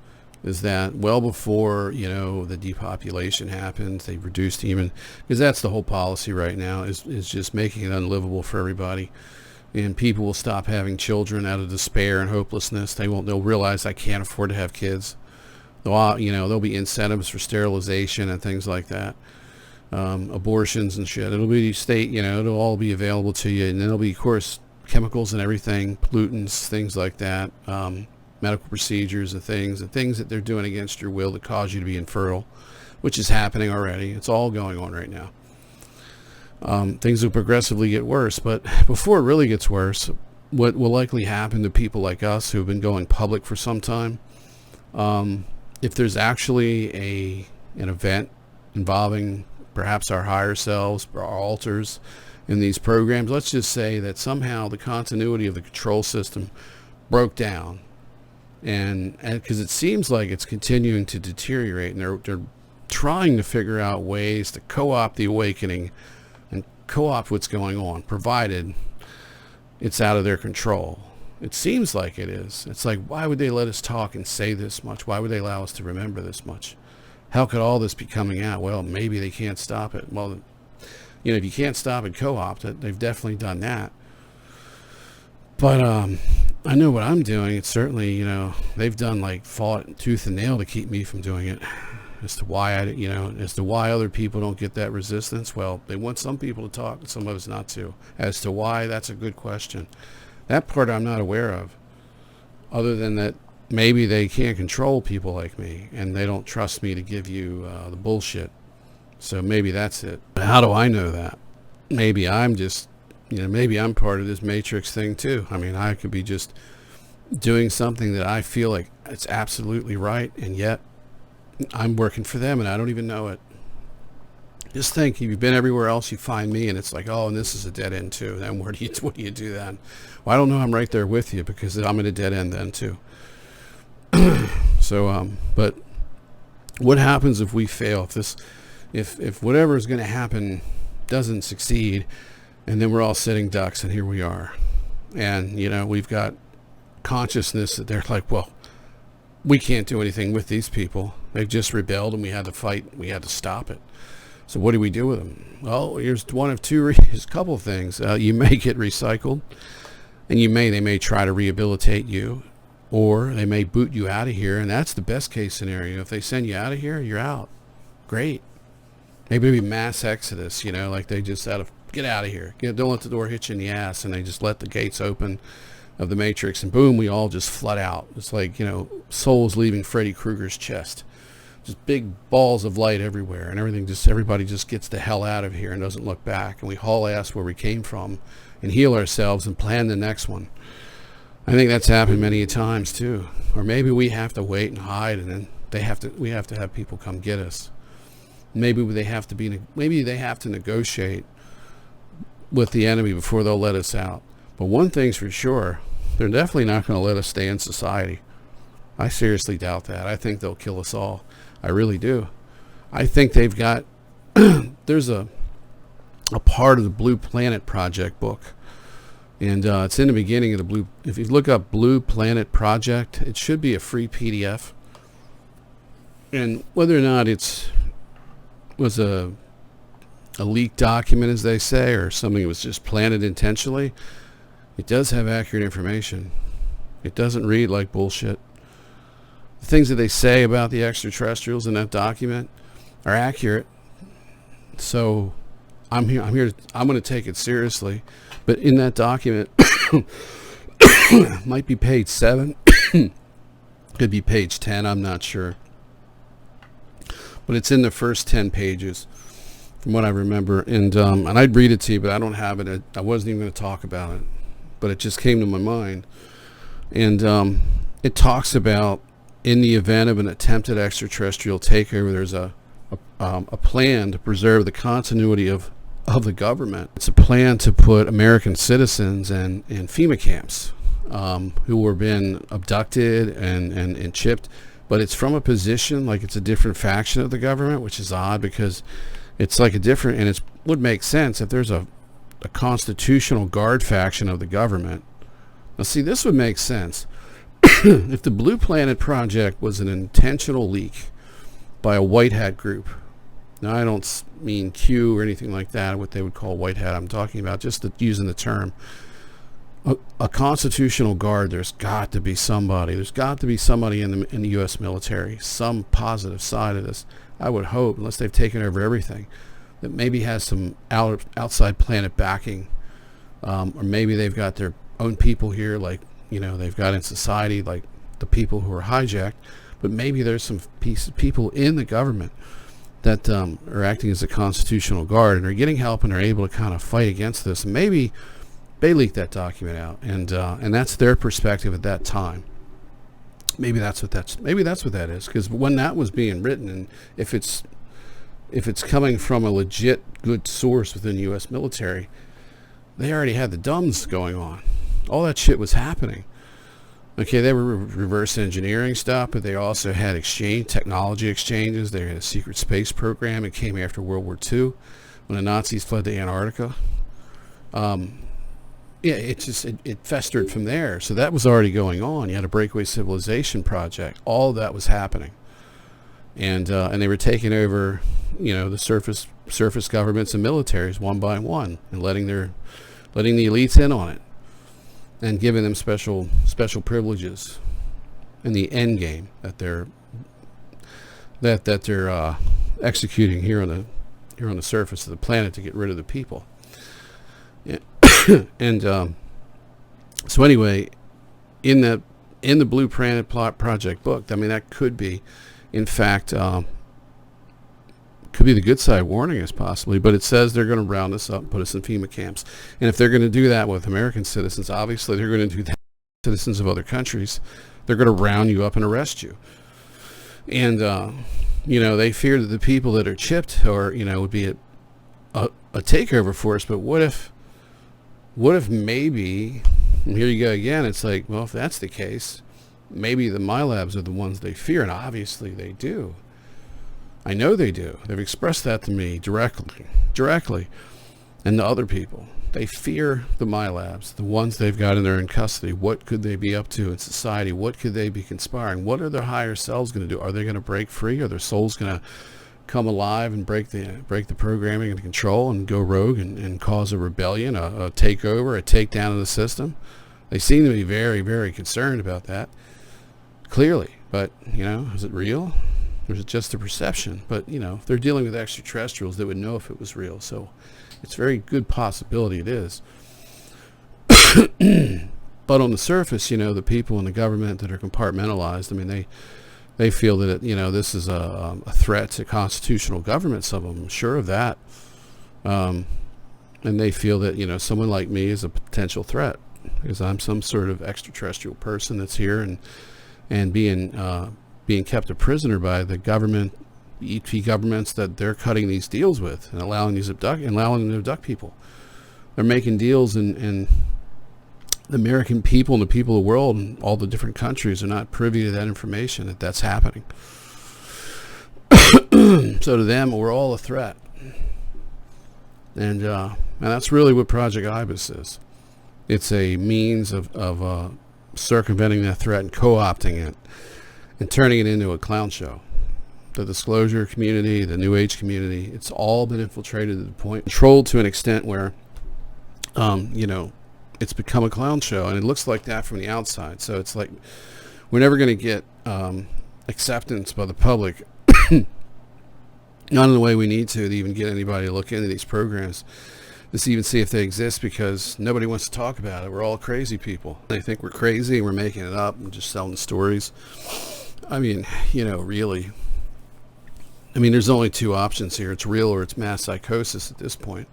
is that well before the depopulation happens, they've reduced even, because that's the whole policy right now, is just making it unlivable for everybody. And people will stop having children out of despair and hopelessness. They'll realize I can't afford to have kids. There'll be incentives for sterilization and things like that. Abortions and shit. It'll be state, it'll all be available to you. And then there'll be, of course, chemicals and everything, pollutants, things like that, medical procedures and things that they're doing against your will that cause you to be infertile, which is happening already. It's all going on right now. Things will progressively get worse, but before it really gets worse, what will likely happen to people like us who have been going public for some time, if there's actually an event involving perhaps our higher selves, our alters in these programs, let's just say that somehow the continuity of the control system broke down and because it seems like it's continuing to deteriorate, and they're trying to figure out ways to co-opt the awakening and co-opt what's going on, provided it's out of their control. It seems like it is. It's like, why would they let us talk and say this much? Why would they allow us to remember this much? How could all this be coming out? Well, maybe they can't stop it. Well, if you can't stop it, co-opt it. They've definitely done that. But I know what I'm doing. It's certainly, they've done like fought tooth and nail to keep me from doing it. As to why as to why other people don't get that resistance. Well, they want some people to talk and some of us not to. As to why, that's a good question. That part I'm not aware of, other than that maybe they can't control people like me and they don't trust me to give you the bullshit. So maybe that's it. But how do I know that? Maybe I'm just, maybe I'm part of this matrix thing too. I mean, I could be just doing something that I feel like it's absolutely right, and yet I'm working for them and I don't even know it. Just think, if you've been everywhere else, you find me and it's like, oh, and this is a dead end too. Then what do you do then? Well, I don't know. I'm right there with you because I'm at a dead end then too. So, but what happens if we fail? If whatever is going to happen doesn't succeed, and then we're all sitting ducks and here we are, and we've got consciousness that they're like, well, we can't do anything with these people. They've just rebelled and we had to fight. We had to stop it. So what do we do with them? Well, here's one of two. Here's a couple of things. You may get recycled, and they may try to rehabilitate you, or they may boot you out of here, and that's the best case scenario. If they send you out of here, you're out. Great. Maybe it'll be mass exodus, like they just get out of here. Don't let the door hit you in the ass, and they just let the gates open of the matrix, and boom, we all just flood out. It's like, souls leaving Freddy Krueger's chest. Just big balls of light everywhere, and everybody just gets the hell out of here and doesn't look back, and we haul ass where we came from and heal ourselves and plan the next one. I think that's happened many times too. Or maybe we have to wait and hide, and then we have to have people come get us. Maybe they have to negotiate with the enemy before they'll let us out. But one thing's for sure, they're definitely not going to let us stay in society. I seriously doubt that. I think they'll kill us all. I really do. I think they've got there's a part of the Blue Planet Project book, and it's in the beginning of the if you look up Blue Planet Project, it should be a free PDF. And whether or not was a leaked document, as they say, or something that was just planted intentionally, it does have accurate information. It doesn't read like bullshit. The things that they say about the extraterrestrials in that document are accurate. So I'm going to take it seriously. But in that document, might be page 7, could be page 10, I'm not sure. But it's in the first 10 pages, from what I remember. And I'd read it to you, but I don't have it. I wasn't even going to talk about it, but it just came to my mind. And it talks about, in the event of an attempted extraterrestrial takeover, there's a plan to preserve the continuity of the government. It's a plan to put American citizens in FEMA camps who were being abducted and chipped. But it's from a position like it's a different faction of the government, which is odd because it's like a different, and it would make sense if there's a constitutional guard faction of the government. Now see, this would make sense. If the Blue Planet Project was an intentional leak by a white hat group, now I don't mean Q or anything like that, what they would call white hat, I'm talking about just using the term, a constitutional guard, there's got to be somebody in the U.S. military, some positive side of this, I would hope, unless they've taken over everything, that maybe has some outside planet backing, or maybe they've got their own people here, like they've got in society, like the people who are hijacked, but maybe there's some people in the government that are acting as a constitutional guard and are getting help and are able to kind of fight against this. And maybe they leaked that document out, and that's their perspective at that time. Maybe that's what that is, because when that was being written, and if it's coming from a legit good source within the U.S. military, they already had the dumbs going on. All that shit was happening. Okay, they were reverse engineering stuff, but they also had technology exchanges. They had a secret space program. It came after World War II when the Nazis fled to Antarctica. Yeah, it festered from there. So that was already going on. You had a breakaway civilization project. All that was happening, and they were taking over, the surface governments and militaries one by one, and letting the elites in on it, and giving them special privileges in the end game that they're executing here on the surface of the planet to get rid of the people. Yeah. And so anyway, in the Blue Planet Plot Project book, I mean, that could be, in fact, could be the good side warning us possibly, but it says they're going to round us up, put us in FEMA camps. And if they're going to do that with American citizens, obviously they're going to do that with citizens of other countries. They're going to round you up and arrest you. And, they fear that the people that are chipped would be a takeover force. But what if maybe, and here you go again, it's like, well, if that's the case, maybe the MyLabs are the ones they fear, and obviously they do. I know they do. They've expressed that to me directly, and to other people. They fear the MyLabs, the ones they've got in their own custody. What could they be up to in society? What could they be conspiring? What are their higher selves going to do? Are they going to break free? Are their souls going to come alive and break the programming and control and go rogue and cause a rebellion, a takeover, a takedown of the system? They seem to be very, very concerned about that, clearly. But, is it real? Or is it just a perception? But, if they're dealing with extraterrestrials, they would know if it was real. So it's a very good possibility it is. But on the surface, the people in the government that are compartmentalized, I mean, they feel that, this is a threat to constitutional government. Some of them are sure of that. And they feel that, someone like me is a potential threat because I'm some sort of extraterrestrial person that's here and being kept a prisoner by the government, EP governments that they're cutting these deals with and allowing them to abduct people. They're making deals, and the American people and the people of the world and all the different countries are not privy to that information, that's happening. So to them, we're all a threat. And that's really what Project Ibis is. It's a means of circumventing that threat and co-opting it and turning it into a clown show. The disclosure community, the New Age community, it's all been infiltrated to the point, controlled to an extent where, it's become a clown show, and it looks like that from the outside. So it's like we're never going to get acceptance by the public, not in the way we need to even get anybody to look into these programs, just even see if they exist, because nobody wants to talk about it. We're all crazy people. They think we're crazy and we're making it up and just selling stories. I mean, really. I mean, there's only two options here. It's real or it's mass psychosis at this point.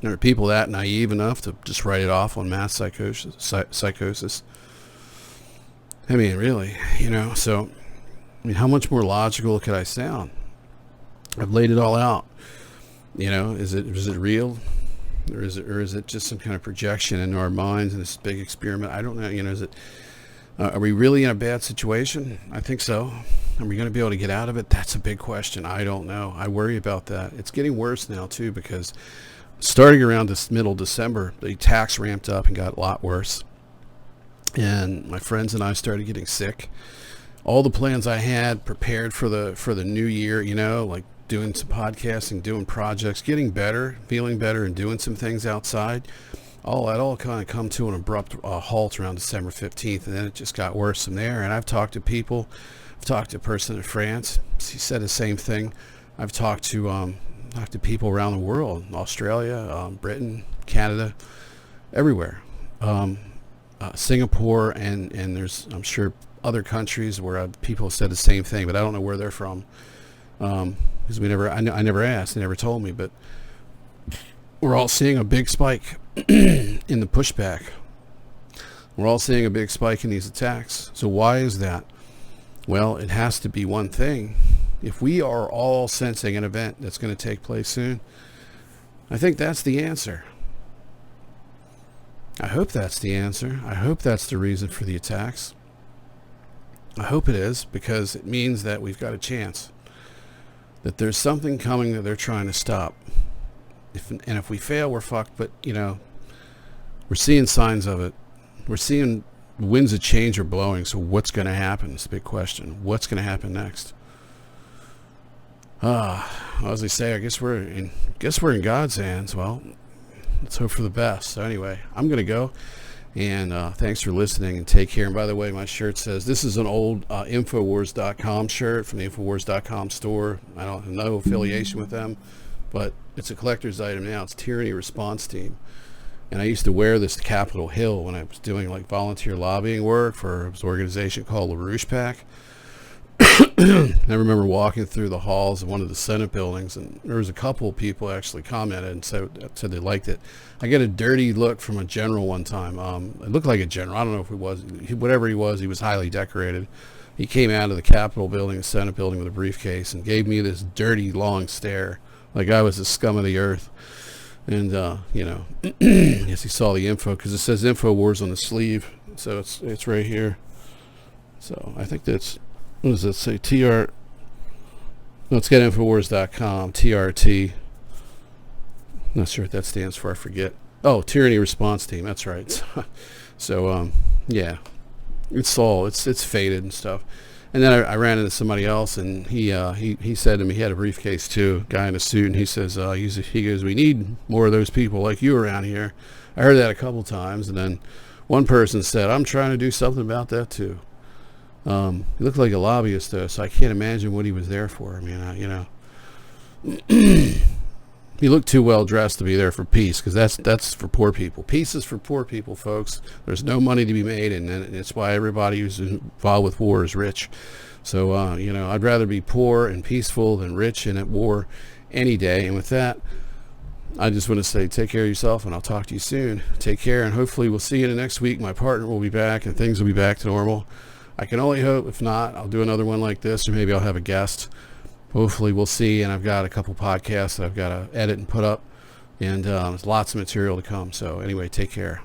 There are people that naive enough to just write it off on mass psychosis. I mean, really, so, how much more logical could I sound? I've laid it all out. Is it real? Or is it just some kind of projection into our minds in this big experiment? I don't know. Is it, are we really in a bad situation? I think so. Are we going to be able to get out of it? That's a big question. I don't know. I worry about that. It's getting worse now too, because starting around this middle December, the attacks ramped up and got a lot worse. And my friends and I started getting sick. All the plans I had prepared for the new year, like doing some podcasting, doing projects, getting better, feeling better, and doing some things outside. That all kind of come to an abrupt halt around December 15th, and then it just got worse from there. And I've talked to people. I've talked to a person in France. He said the same thing. I've talked to people around the world, Australia, Britain, Canada, everywhere, Singapore, and there's, I'm sure, other countries where people have said the same thing, but I don't know where they're from, because I never asked. They never told me. But we're all seeing a big spike in the pushback. We're all seeing a big spike in these attacks. So why is that? Well, it has to be one thing. If we are all sensing an event that's going to take place soon, I think that's the answer. I hope that's the answer. I hope that's the reason for the attacks. I hope it is, because it means that we've got a chance, that there's something coming that they're trying to stop. If we fail, we're fucked. But we're seeing signs of it. We're seeing winds of change are blowing. So what's going to happen? It's a big question. What's going to happen next? As they say, I guess we're in God's hands. Well, let's hope for the best. So anyway, I'm going to go. And thanks for listening, and take care. And by the way, my shirt says, this is an old Infowars.com shirt from the Infowars.com store. I don't have no affiliation with them, but it's a collector's item now. It's Tyranny Response Team. And I used to wear this to Capitol Hill when I was doing like volunteer lobbying work for an organization called LaRouche PAC. I remember walking through the halls of one of the Senate buildings, and there was a couple of people actually commented and said they liked it. I get a dirty look from a general one time. It looked like a general. I don't know if it was. Whatever he was highly decorated. He came out of the Capitol building, the Senate building, with a briefcase and gave me this dirty, long stare, like I was the scum of the earth. And, yes, he saw the info, because it says Infowars on the sleeve. So it's right here. So I think that's... What does that say? No, it's got Infowars.com, TRT. Not sure what that stands for. I forget. Oh, Tyranny Response Team. That's right. So, yeah. It's faded and stuff. And then I ran into somebody else, and he said to me, he had a briefcase too, guy in a suit, and he says, he goes, we need more of those people like you around here. I heard that a couple times, and then one person said, I'm trying to do something about that too. He looked like a lobbyist though, so I can't imagine what he was there for. I mean, he looked too well dressed to be there for peace, because that's for poor people. Peace is for poor people, folks. There's no money to be made, and it's why everybody who's involved with war is rich. So I'd rather be poor and peaceful than rich and at war any day. And with that, I just want to say, take care of yourself, and I'll talk to you soon. Take care, and hopefully we'll see you the next week. My partner will be back, and things will be back to normal. I can only hope. If not, I'll do another one like this, or maybe I'll have a guest. Hopefully we'll see. And I've got a couple podcasts that I've got to edit and put up, and there's lots of material to come. So anyway, take care.